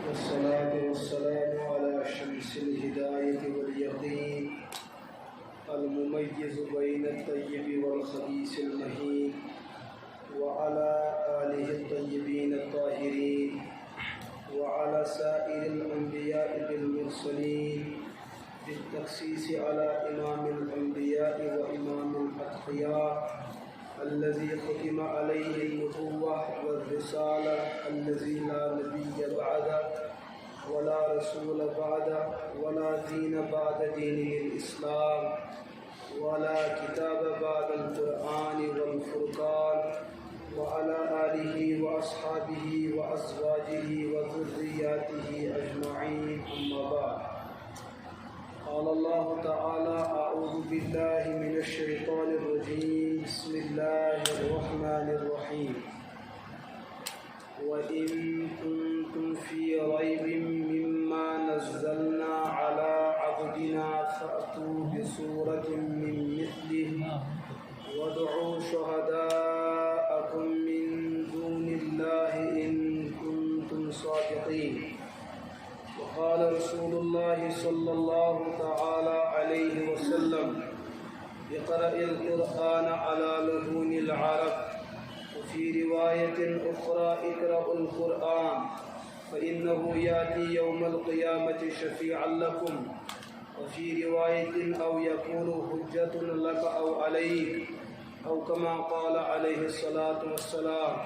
والصلاة والسلام على شمس الهداية واليقين المميز بين الطيب والخبيث المهين وعلى آله الطيبين الطاهرين وعلى سائر الأنبياء بالمرسلين بالتخصيص على إمام الأنبياء وإمام الأتقياء الذي ختم عليه النبوة والرسالة الذي لا نبي بعده ولا رسول بعده ولا دين بعد دينه الإسلام ولا كتاب بعد القرآن والفرقان وعلى آله وأصحابه وأزواجه وذرياته أجمعين أما بعد قال الله تعالى أعوذ بالله من الشيطان الرجيم بسم الله الرحمن الرحيم وإن كنتم في ريب مما نزلنا على عبدنا فأتوا بسورة من مثله وادعوا شهداءكم من دون الله إن كنتم صادقين وقال رسول الله صلى الله تعالى عليه وسلم اقرأ القرآن على لسان العرب وفي رواية أخرى اقرأوا القرآن فإنه يأتي يوم القيامة شفيعا لكم وفي رواية أو يكون حجة لك أو عليك أو كما قال عليه الصلاة والسلام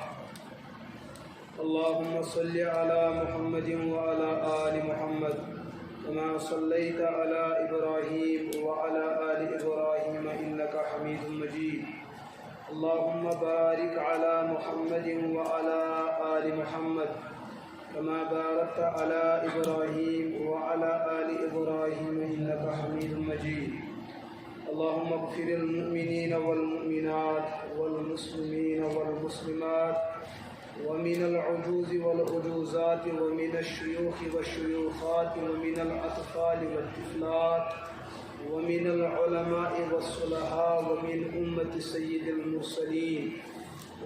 اللهم صل على محمد وعلى آل محمد كما صليت على إبراهيم وعلى آل إبراهيم إنك حميد مجيد اللهم بارك على محمد وعلى آل محمد كما باركت على إبراهيم وعلى آل إبراهيم إنك حميد مجيد اللهم اغفر المؤمنين والمؤمنات والمسلمين والمسلمات ومن العجوز والعجوزات ومن الشيوخ والشيوخات ومن الأطفال والطفلات ومن العلماء والصلحاء ومن أمة سيد المرسلين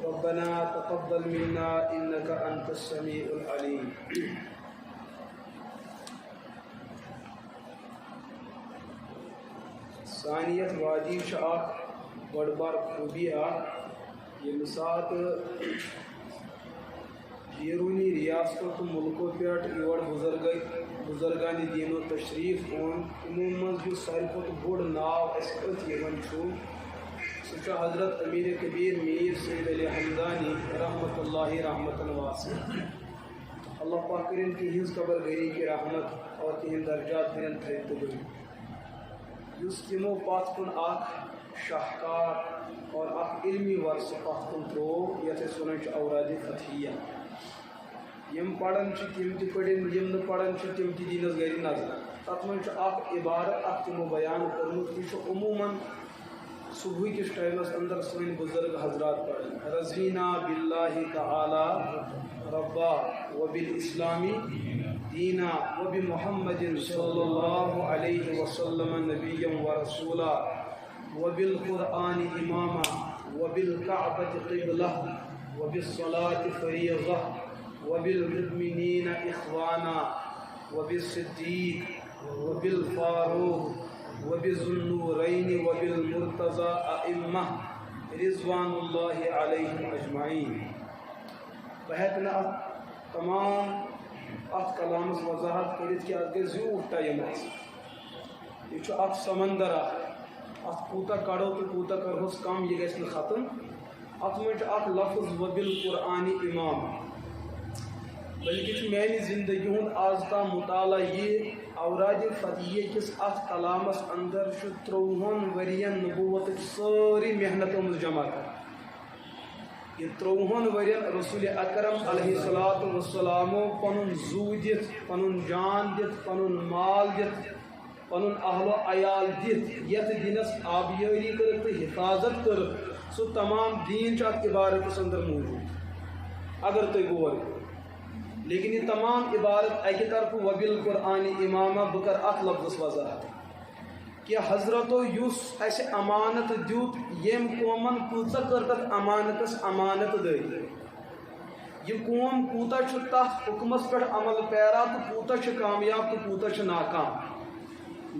ربنا تقبل منا إنك أنت السميع العليم ثانیت واجب شاخ بڑ بار خوبی یہ مسات بیرونی ریاستوں تو ملکوں پہ یور بزرگان دین و تشریف اون عموماً جو ساری کو بوڑ ناو اسکت یمن چھو سچا حضرت امیر کبیر میر سید علی حمدانی رحمت اللہ رحمت واسع اللہ پاک کرن کی ہنز قبر گری کی رحمت اور تین درجات کرن تھیت گئی یس تمو پات کن آخ شاہکار اور آخ علمی ورثہ پات کن ترو یتھ سنن اوراد فتحیہ یم پڑھن تم تہ پڑھن یم پڑھن تم تہ دینس گری نظر تت من اخ عبارت اخ تمو بیان کرمت یہ عموماً صبح کس ٹائمس اندر سن بزرگ حضرات پڑھن رضینا باللہ تعالی ربا وبالاسلام دینا وبمحمد صلی اللہ علیہ وسلم نبیا ورسولا وبالقرآن اماما وبالکعبۃ قبلہ وبالصلاة فریضہ وبالمؤمنین اخوانا وبالصدیق وبالفاروق وبذو النورین وبالمرتضی ائمہ رضوان اللہ علیہم اجمعین بہتنا تمام ات کلامس وضاحت کرت کہ ات گئی زیوٹ ٹائم یہ اخ سمندر ات کوتا کڑو تو کوتا کرہوس کم یہ گژھِ نہٕ ختم ات من اخ لفظ وبالقرآن امام بلکہ میانہ زندگی ہند آز تام مطالعہ یہ اوراد فتحیہ کس ات کلامس اندر 30 ورین نبوت ساری محنت جمع کر یہ 30 ورین رسول اکرم علیہ الصلوۃ والسلام پن زو دت پن جان دت پن مال دت پن اہل و عیال دت یت دینس آبیاری کر تو حفاظت کر سو تمام دین ات عبارت اندر موجود اگر تھی غور لیکن یہ تمام عبارت اکہ طرف وبالقرآن امامہ بکر اخ لفظ وضاحت کہ حضرتو یس اس امانت دیت یم قومن کۭژاہ کر تتھ امانتس امانت دٲری یہ قوم کوتا تس حکمس پہ عمل پیرا تو کوتا کامیاب تو کوتا ناکام.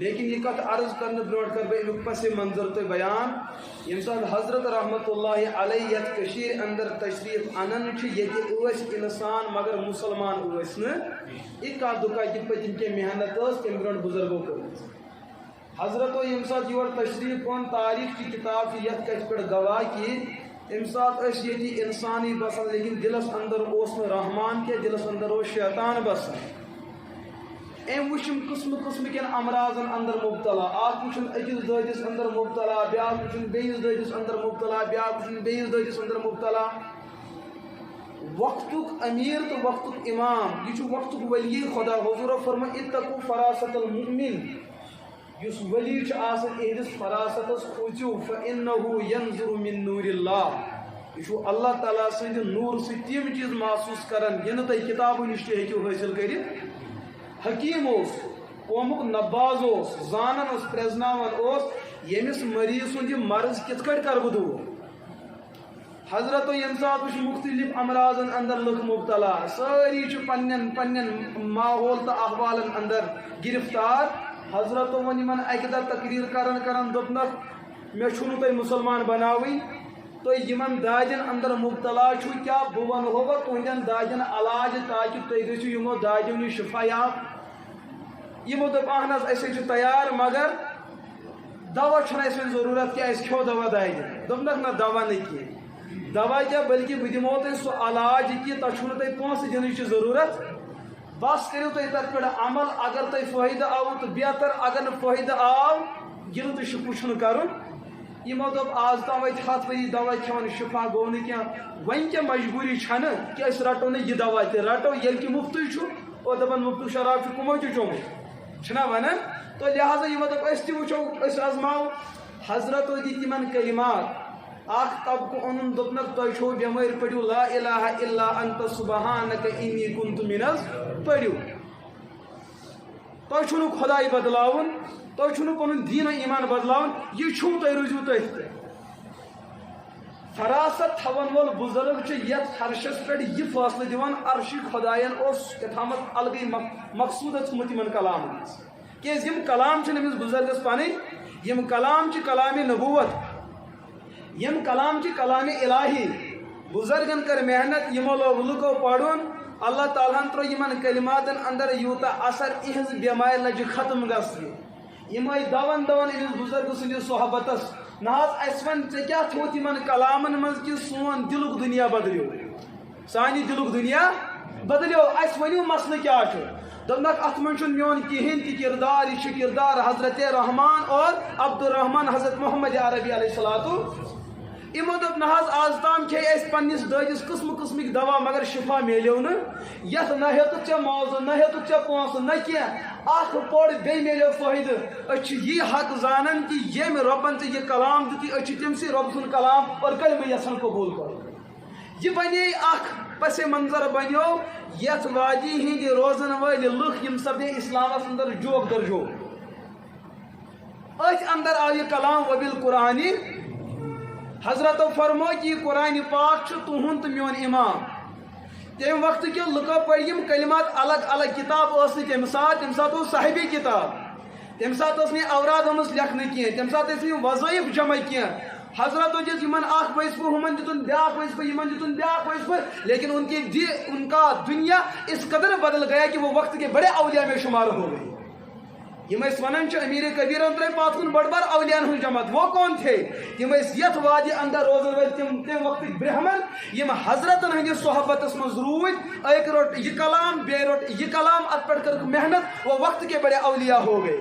لیکن یہ کت عرض کرنے برونٹ کر بہ امیک پس منظر تو بیان یم سات حضرت رحمت اللہ علیہ یت کشیر اندر تشریف انن یس انسان مگر مسلمان نا یہ کت دکا یہ پتم کی محنت تم برونٹ بزرگوں کر حضرت یم سات یور تشریف اون تاریخ کی کتاب یت کت پہ گواہ کی ام سات یہ انسانی بسان لیکن دلس اندر رحمان کے دلس اندر شیطان بسان. ام وچم قسم قسم کن امراضن اندر مبتلا آخ وچن اکس دادس اندر مبتلا بیاا وچن بیس دادس اندر مبتلا بیاا وچن بیس دادس اندر مبتلا. وقتک امیر تو وقتک امام یہ وقتک ولی خدا حضور فرما اتقوا فراست المؤمن یس ولی آسان اہدس فراستس کھوچو فانه ينظر من نور اللہ یہ اللہ تعالیٰ سند نور سے تم چیز محسوس کران یہ تھی کتابوں نش ہیکو حاصل کرت. حکیم قومک نباز زانن پریزناون یمس مریض سند مرض کت کٹ کر بہ دور. حضرت یم سات وچ مختلف امراضن اندر لکھ مبتلا ساری پنن پنن ماحول تو احوالن اندر گرفتار. حضرت ون یمن اکہ دہ تقریر کران دپنک مے چھنو تہ مسلمان بناوی تو یمن دادن اندر مبتلا چھو کیا بہ ونہو تہندین دادن علاج تاکہ تھی گژھو یمو دادیو نش شفا یاب. یمو دپ اہن اس تیار مگر دوا چھنہ اس ضرورت کہ اس کھو دوا دادن دپنک نہ دوا نہیں کی دوا کیا بلکہ بہ دمو تہ سہ علاج کہ تہ چھنہ تہ پونسہ دنچ ضرورت بس کرو تھی تر پہ عمل اگر تہ فائدہ آو تو بہتر اگر نہ فائدہ آو گل تو شکو چھن کرن. یمو دپ آز تام ہتھ ؤری دوا کھان شفا گو نا کی ون کیا مجبوری چھنہ کہ اس رٹو نا یہ دوا تہ رٹو یل کہ مفت چھو دپان مفت شراب کمو چومت چھنا ونان تو لہذا یمو دپ اس تہ وچھو اس ازماو. حضرت دت تمن کلمات اخ طبقہ اونن دپنک تہ چھو بیمار پڑھو لا الہ الا انت سبحانک انی کنت من پڑھو تہ چھو خدائی بدلاون تہ چھو پن دین و ایمان بدلاون یہ چھو تہ روزو تہ فراست تھون وول بزرگ یت عرشس پہ یہ فاصلہ دیوان عرشی خدائن کتامت الگے مقصود تھومت ان کلام کیاز یم کلام امس بزرگس پن یم کلام کلام نبوت یم کلام کلام الہی. بزرگن کر محنت یمو لوگ لکو پڑھن اللہ تعالیٰ ترو یمن کلماتن اندر یوتا اثر اہز بیمار لج ختم گژھنہِ. یم دون دون امس بزرگ سندس صحبتس نہ اس ون ے کیا تھوت یمن کلامن مز کہ سون دلک دنیا بدلیو سانی دلک دنیا بدلیو. اس ونیو مسئلہ کیا دپنک ات من میون کہین تہ کردار یہ کردار حضرت رحمان اور عبد الرحمان حضرت محمد عربی علیہ الصلوۃ. یمو دپ نہ آز تام کھے اس پنس دادس قسم قسمک دوا مگر شفا میلیو نا یت نہ ہیتک ے موضوع نہ ہیتک ے پونسہ نہ کی اخ پوڑ بی میلیو فائدہ. اس یہ حق زانن کہ یم ربن ے یہ کلام دتی اس تم سی رب سن کلام اور کلمہ یسن قبول کر. یہ بنے اخ پس منظر بنیو یت وادی ہند روزن ول لکھ یم سپدے اسلامس اندر جوک در جوک. ات اندر آو یہ کلام وبالقرآن حضرت فرمو کہ قرآن پاک تہد تو میون امام. تم وقت کہ لکو پڑھ کلمات الگ الگ کتاب تمہ سات صاحبی کتاب تمہ سات اوراد لکھنے کی تمہ سات وظائف جمع کی. حضرت دس اخ وظیفہ ہمن دتن بیاکھ وظیفہ یمن دتن بیاکھ وظیفہ لیکن ان کا دنیا اس قدر بدل گیا کہ وہ وقت کے بڑے اولیاء میں شمار ہو گئی. یم ونان امیر کبیر تر پات کن بڑ بار اولیاء ہن جماعت وہ کون تھے یم یت وادی اندر روزن ول تم وقت برہمن یم حضرتن ہندس صحبتس مز روٗدۍ ایک روٹ یہ کلام بے روٹ یہ کلام ات پہ کر محنت وہ وقت کے بڑے اولیاء ہو گئے.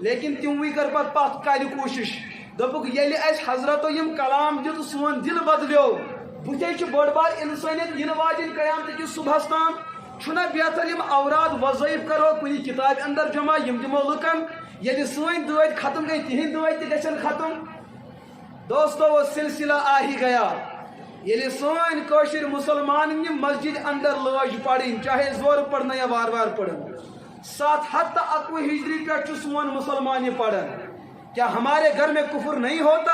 لیکن تموی کر پت کر کوشش دپک یل اس حضرت یم کلام دت سون دل بدلیو بتھے بڑ بار انسانیت ین واجن قیامت کس صبحس تام چھنا بہتر یم اوراد وظائف کرو کنی کتاب اندر جمع یم دمو لکن یل سن داد ختم گئی تہند داد تہ گژھن ختم. دوستو وہ سلسلہ آ ہی گیا یل سن کوشر مسلمان یم مسجد اندر لاج پڑھن چاہے زور پڑھنا یا وار وار پڑھن 721 ہجری پہ سون مسلمان یہ پڑھن. کیا ہمارے گھر میں کفر نہیں ہوتا؟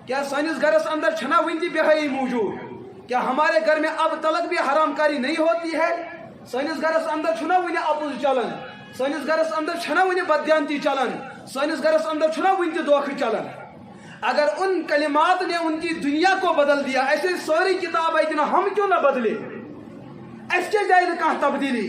کیا سانس گھرس اندر چھنا ون تہ بہائی موجود؟ کیا ہمارے گھر میں اب تلک بھی حرام کاری نہیں ہوتی ہے؟ سانس گھرس اندر چھنا ونہ اپز چلان، سانس گھرس اندر چھنا ونہ بددیانتی چلان، سانس گھرس اندر چھنا ون تہ دھوکہ چلان؟ اگر ان کلمات نے ان کی دنیا کو بدل دیا، ایسے ساری کتاب ہے کہ ہم کیوں نہ بدلے؟ اس کے جائے کہاں تبدیلی؟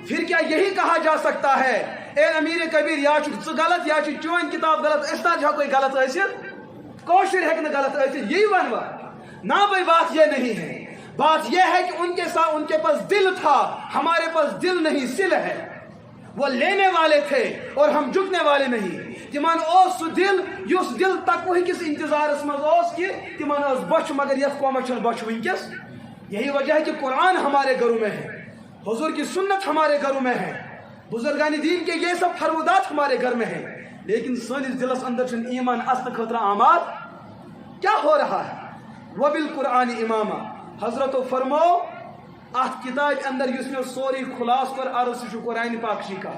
پھر کیا یہی کہا جا سکتا ہے اے امیر کبیر یا ژٕ غلط یا چون کتاب غلط اس طرح کوئی غلط ٲسِتھ؟ کوشر ہیٚکہِ نہٕ غلط ٲسِتھ، یہی ونوا؟ نہ بھائی بات یہ نہیں ہے، بات یہ ہے کہ ان کے ساتھ ان کے پاس دل تھا، ہمارے پاس دل نہیں سل ہے۔ وہ لینے والے تھے اور ہم جھکنے والے نہیں۔ تمن اوس سہ دل یس دل تقوی کس انتظارس مز اوس کہ تمن اوس بچھ، مگر یس قومس چھنہ بچھ ونکس۔ یہی وجہ ہے کہ قرآن ہمارے گھروں میں ہے، حضور کی سنت ہمارے گھروں میں ہے، بزرگان دین کے یہ سب فرمودات ہمارے گھر میں ہیں، لیکن سانس دلس اندر چھن ایمان اصل خطرہ آماد۔ کیا ہو رہا ہے؟ وبالقرآن امامہ، حضرت فرماؤ ات کتاب اندر اس میں سوری خلاص پر عرض سے قرآن پاک کا،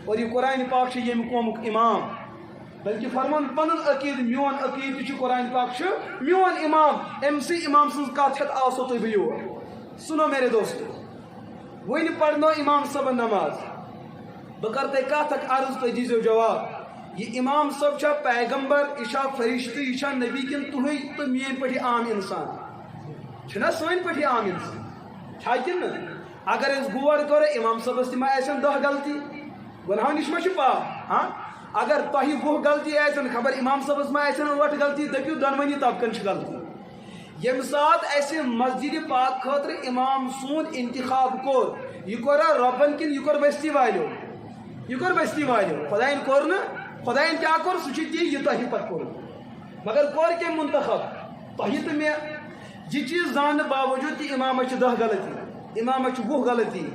اور یہ قرآن پاک یم قومک امام، بلکہ فرمان پنن عقید میون عقید قرآن پاک میون امام، ام سی امام سن کت ہت آسو تھی بیو۔ سنو میرے دوستو، ون پڑھنو امام صاحب نماز، بہ کرتے کت اک عرض تو دیزو جواب۔ یہ امام صاحب چھا پیغمبر، یہ فرشتہ، یہ نبی کن تہی تو مین پٹھی عام انسان چھنا سن پٹھی عام انسان چھا کن؟ اگر اس غور کرو امام صاحبس تہ ما آسن 10 غلطی، گناہو نش ما چھ پاک؟ ہاں اگر تہی 20 غلطی آسن، خبر امام صاحبس ما آسن 8 غلطی، دپیو دونونی طبقن چھ غلطی۔ یم سات ایسے مسجد پاک خاطر امام سون انتخاب کور، یہ کورا ربن کن یہ کور بستی والیو؟ یہ کور بستی والیو، خدائن کور نا؟ خدائن کیا کور؟ سہ یہ تہی پتہ کور، مگر کور کے منتخب تہی تو میں یہ چیز زان باوجود کہ امام 10 غلطی، امام 20 غلطی۔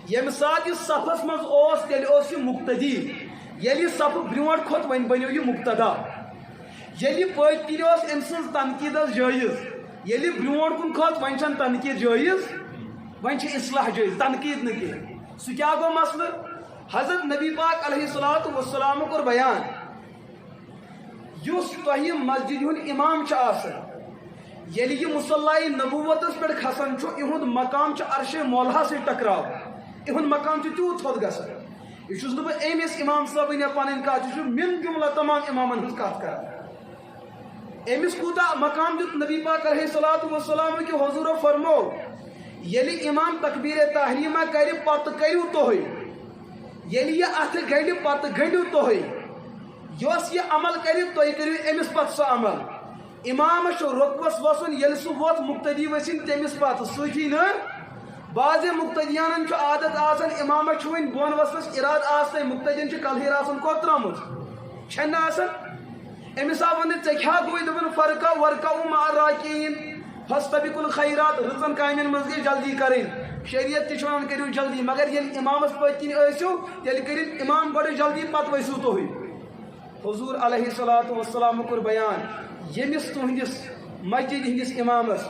یم سات یہ صفس مز اوس تیل اوس یہ مقتدی، یلی صف برونٹ کھوت ون بنیو یہ مقتدا، یلی پت کن اوس ام سن تنقید جائز، یلی برونٹ کن کھوت ون چھن تنقید جائز، ون چھ اصلاح جائز، تنقید نہ کینٛہہ۔ سہ کیا گو مسئلہ؟ حضرت نبی پاک علیہ الصلوۃ والسلام کور بیان، یس تہی مسجد ہند امام چھ آسان، یلی یہ مصلی نبوتس پہ کھسان اہد مقام عرش مولا سے ٹکراو، اہد مقام تیوت تھوت گژھان۔ یہ چھس بہ امس امام صاحب پن کت، یہ من جملہ تمام امامن ہز کت کر، امس کوتا مقام دیت نبی پاک علیہ الصلوۃ والسلام کہ حضور فرمو یلی امام تکبیر تحریمہ کر پتہ کریو تہی، یلی یہ اتھ گنڈ پتہ گنڈو تہی، یس یہ عمل کرو تھی کرو امس پتہ سہ عمل۔ امام رقبس وسن یل سہ ووت مقتدی ورسن تمس پتہ ستی نا۔ بعض مقتدیان عادت آسان امام ون بون وسنس اراد آستے، مقتدین کلہیر آسان کوت ترامت چھن آسان، امس آو ون ے کیا گوئی دپن فرقہ ورقہ مع الراکعین فاستبقوا الخیرات، رزن کامین مز گئی جلدی کریں، شریعت تہ ونان کریو جلدی، مگر یل امامس پتہ کن ٲسِو تیل کٔرِو امام گۄڈٕ جلدی پتہ ؤسِو تُہۍ۔ حضور علیہ الصلوۃ والسلام کور بیان، یمس تہندس مسجد ہندس امامس،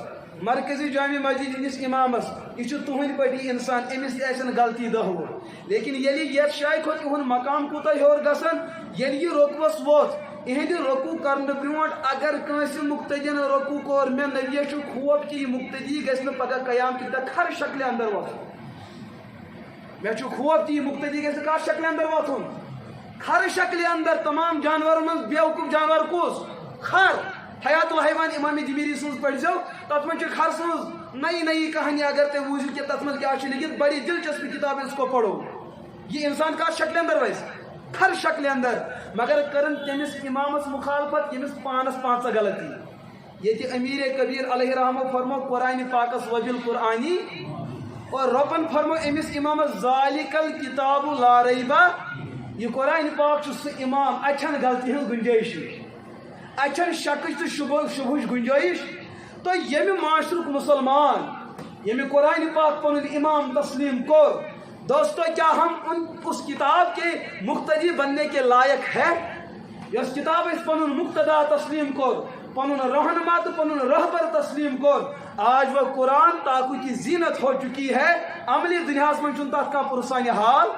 مرکزی جامع مسجد ہندس امامس، یہ تہند پٹھی انسان، امس تہ آسن غلطی 10 وُہ، لیکن یلی یتھ جایہِ کھوت اہد مقام کوتاہ ہیور گژھان، ییٚلہِ یہ رۄقبس ووت، اہند رکوع کرنے برونٹ اگر کنس مقتدین رکوع کور، میں نبی خوف کہ یہ مقتدی گھن پگہ قیام کی دہ کھر شکل اندر وتھن، مے خوف کہ یہ مقتدی گھن کت شکل اندر وتھن، کھر شکل اندر۔ تمام جانور من بیوقوف جانور کس؟ کھر۔ حیات الحیوان امام جبیری سن پڑھو، تر من کھر سن نئی نئی کہانی، اگر تھی وزو کہ تر من کیا لکھت، بڑی دلچسپ کتاب اس کو پڑھو، یہ انسان کت شکل اندر ویس؟ کھر شکل اندر، مگر کرن تمس امامس مخالفت یمس پانس 5 غلطی۔ یہ امیر کبیر علیہ رحمہ فرمو قرآن پاکس وبالقرآنی، اور ربن فرمو امس امامس ذالک الکتاب لا ریبہ، یہ قرآن پاک سہ امام اچھن غلطی ہز گنجائش، اچھن شکچ تو شبہچ گنجائش۔ تو یم معاشرک مسلمان یم قرآن پاک پن امام تسلیم کور، دوستو کیا ہم اس کتاب کے مقتدی بننے کے لائق ہے؟ اس کتاب اس پن مقتدا تسلیم کور، پن رہنما تو پن رہبر تسلیم کور، آج وہ قرآن تاکو کی زینت ہو چکی ہے، عملی دنیا من چھ تک کا پرسان حال۔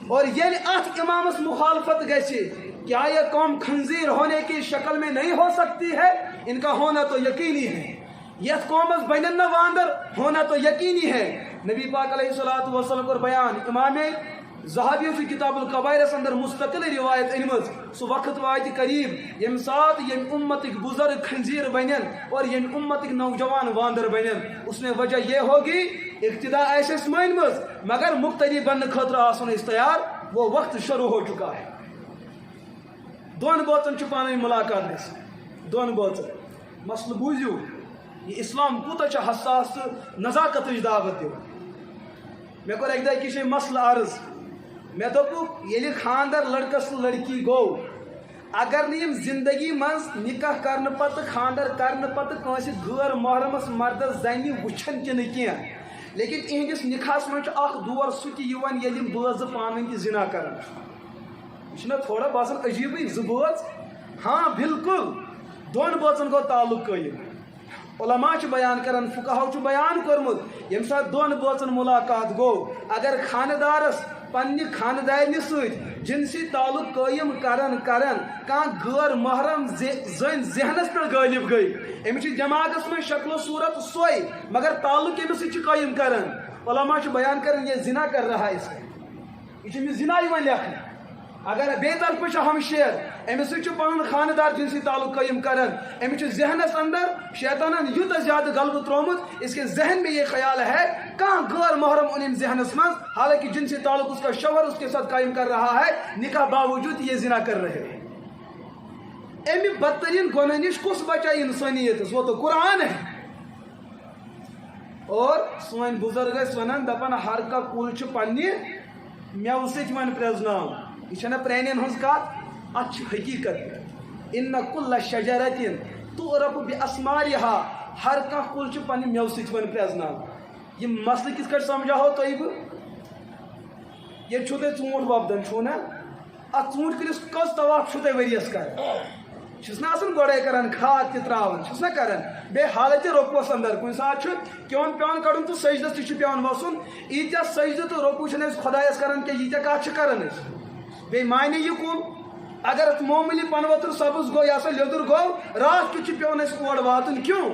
اور یل ات امامس مخالفت گژھِ، کیا یہ قوم خنزیر ہونے کی شکل میں نہیں ہو سکتی ہے؟ ان کا ہونا تو یقینی ہے، یس قومس بنن نہ واندر ہونا تو یقینی ہے. نبی پاک علیہ الصلوۃ والسلام کر بیان امام زہابی سے کتاب القبائر اندر مستقل روایت انمز سو وقت وات قریب یم سات یم امتک بزرگ خنزیر بنن اور یم امتک نوجوان واندر بنن. اس میں وجہ یہ ہوگی ابتدا ایسے سمائن مز مگر مقتدی بننے خطر آسن اس تیار وہ وقت شروع ہو چکا ہے. دون بوتن چھپانے ملاقات گس دون بوتن مسئلہ بوزیو یہ اسلام کوتا حساس نزاکت دعوت دیو. مے کور ایک دہ یہ مسئلہ عرض مے دوپک ییلہِ خاندر لڑکس لڑکی گو اگر نیم زندگی مز نکاح کرنے پتہ خاندر کرنے پتہ کنس غیر محرمس مردس زنی وچھن کہ کی لیکن اہندس نکاحس من اخ دور سہ تہ بٲژ پانہٕ ؤنۍ زنا کران یہ تھوڑا باسان عجیبٕے زٕ بٲژ. ہاں بالکل دون بٲژن گو تعلق قٲیِم. علماء بیان کران فقہو بیان کورمت یم سات دون بٲژن ملاقات گو اگر خاندارس پنہ خاندارنہ ست جنسی تعلق قائم کران کان غیر محرم زن ذہنس پہ غالب گئی امس دماغس میں شکل و صورت سوئی مگر تعلق امس سی قائم کران. علماء بیان کران یہ زنا کر رہا ہے اس یہ زنا لکھنے. اگر بے طرف ہمشیر امس سی پن خاندار جنسی تعلق قائم کران امس ذہنس اندر شیطانن یوتہ زیادہ غلبہ ترومت اس کے ذہن میں یہ خیال ہے کہاں غیر محرم ان ذہنس من حالانکہ جنسی تعلق اس کا شوہر اس کے ساتھ قائم کر رہا ہے نکاح باوجود یہ زنا کر رہے ہیں. امی بدترین گناہ نش کس بچائے انسانیت وہ تو قرآن ہے. اور سون بزرگ ونان دپان ہر کا کل پنہ میو ست پریزناؤ یہ پرانین ہز کت ات حقیقت ان کل شجرت تعرف باسمارها ہر کھانا کل پنہ میو ست پریزناؤ. یہ مسئلہ کس کٹ سمجھاو تھی بہ یہ تھی ژوٗنٛٹھ وۄپدان چھو نا ات ژوٗنٛٹھ کُلِس کٔژ طواف چھو تۄہہِ ؤرِیَس کران چھُس نا آسان گۄڈَے کران کھاد تہِ ترٛاوان چھُس نا کران بیٚیہِ حالتہِ روٚپوس اندر کُنہِ ساتہٕ چھُ کیوٚم پیٚوان کڑُن تہٕ سجدس تہِ چھُ پیٚوان وسُن ییٖتیاہ سجدٕ تہٕ روٚپوٗ چھِنہٕ أسۍ خۄدایس کران کینٛہہ ییٖتیاہ کتھ چھِ کران أسۍ. بیٚیہِ معنی یہِ کُن اگر اتھ معموٗلی پن ؤتھر سبز گوٚو یا سا لیٚدُر گوٚو راتھ کیُتھ چھُ پیٚوان اَسہِ اور واتُن کیوں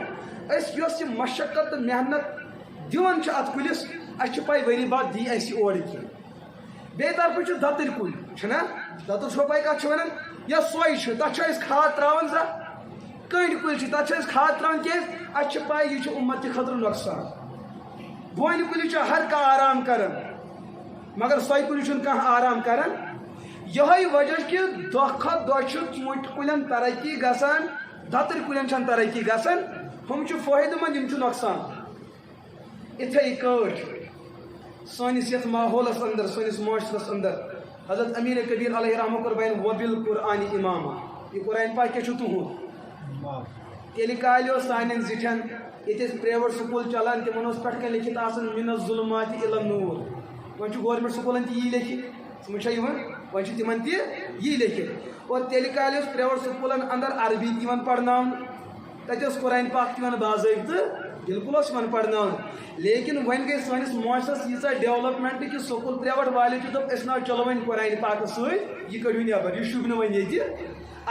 أسۍ یۄس یہِ مشقت تہٕ محنت دِوان چھِ اتھ کُلِس اَسہِ چھِ پاے ؤری بعد دی اَسہِ یہِ اورٕ کینٛہہ. بیٚیہِ طرفہٕ چھُ دتٕرۍ کُلۍ چھُنا دتُر چھو پاے کتھ چھِ ونان یا سۄے چھِ تتھ چھِ أسۍ کھاد ترٛاوان سا کٔنٛڈۍ کُلۍ چھِ تتھ چھِ أسۍ کھاد ترٛاوان کیٛازِ اَسہِ چھِ پاے یہِ چھُ اُمت کہِ خٲطرٕ نۄقصان. بونہِ کُلِس چھُ ہر کانٛہہ آرام کران مگر سۄے کُلِس چھُنہٕ کانٛہہ آرام کران. یہے وجہ کہ دۄہ کھۄتہٕ دۄہ چھُ ژوٗنٛٹھۍ کُلٮ۪ن ترقی گژھان دتٕرۍ کُلٮ۪ن چھنہٕ ترقی گژھان ہُم چھِ فٲیدٕ منٛد یِم چھِ نۄقصان. اِتھَے کٲٹھۍ سٲنِس یتھ ماحولس اندر سٲنِس معاشرس اندر حضرت امیر کبیر علیہ رحمہ کور بیان وبالقرآن امامہ یہ قرآن پاک کیا چھُ تُہُنٛد. تیٚلہِ کالہِ اوس سانٮ۪ن زِٹھٮ۪ن ییٚتہِ ٲسۍ پرٛیویٹ سکوٗل چلان تِمن اوس پٮ۪ٹھٕ کَنۍ لیکھِتھ آسان من الظلمات الی النور. وۄنۍ چھُ گورمنٹ سکوٗلن تہِ یی لیکھِتھ سمجھ چھا یِوان وۄنۍ چھُ تِمن تہِ یی لیکھِتھ. اور تیٚلہِ کالہِ اوس پرٛیویٹ سکوٗلن اندر عربی تہِ یِوان پرناونہٕ تتہِ اوس قرآن پاک تہِ یِوان باضٲبطہٕ بالکل اوس یِوان پرناونہٕ. لیکن وۄنۍ گٔے سٲنِس معاشرس ییٖژاہ ڈیولپمنٹ کہ سکوٗل پرٛیویٹ والٮ۪و تہِ دوٚپ أسۍ نا چلو وۄنۍ قرآن پاکس سۭتۍ یہِ کٔڑِو نٮ۪بر یہِ شوٗبہِ نہٕ وۄنۍ ییٚتہِ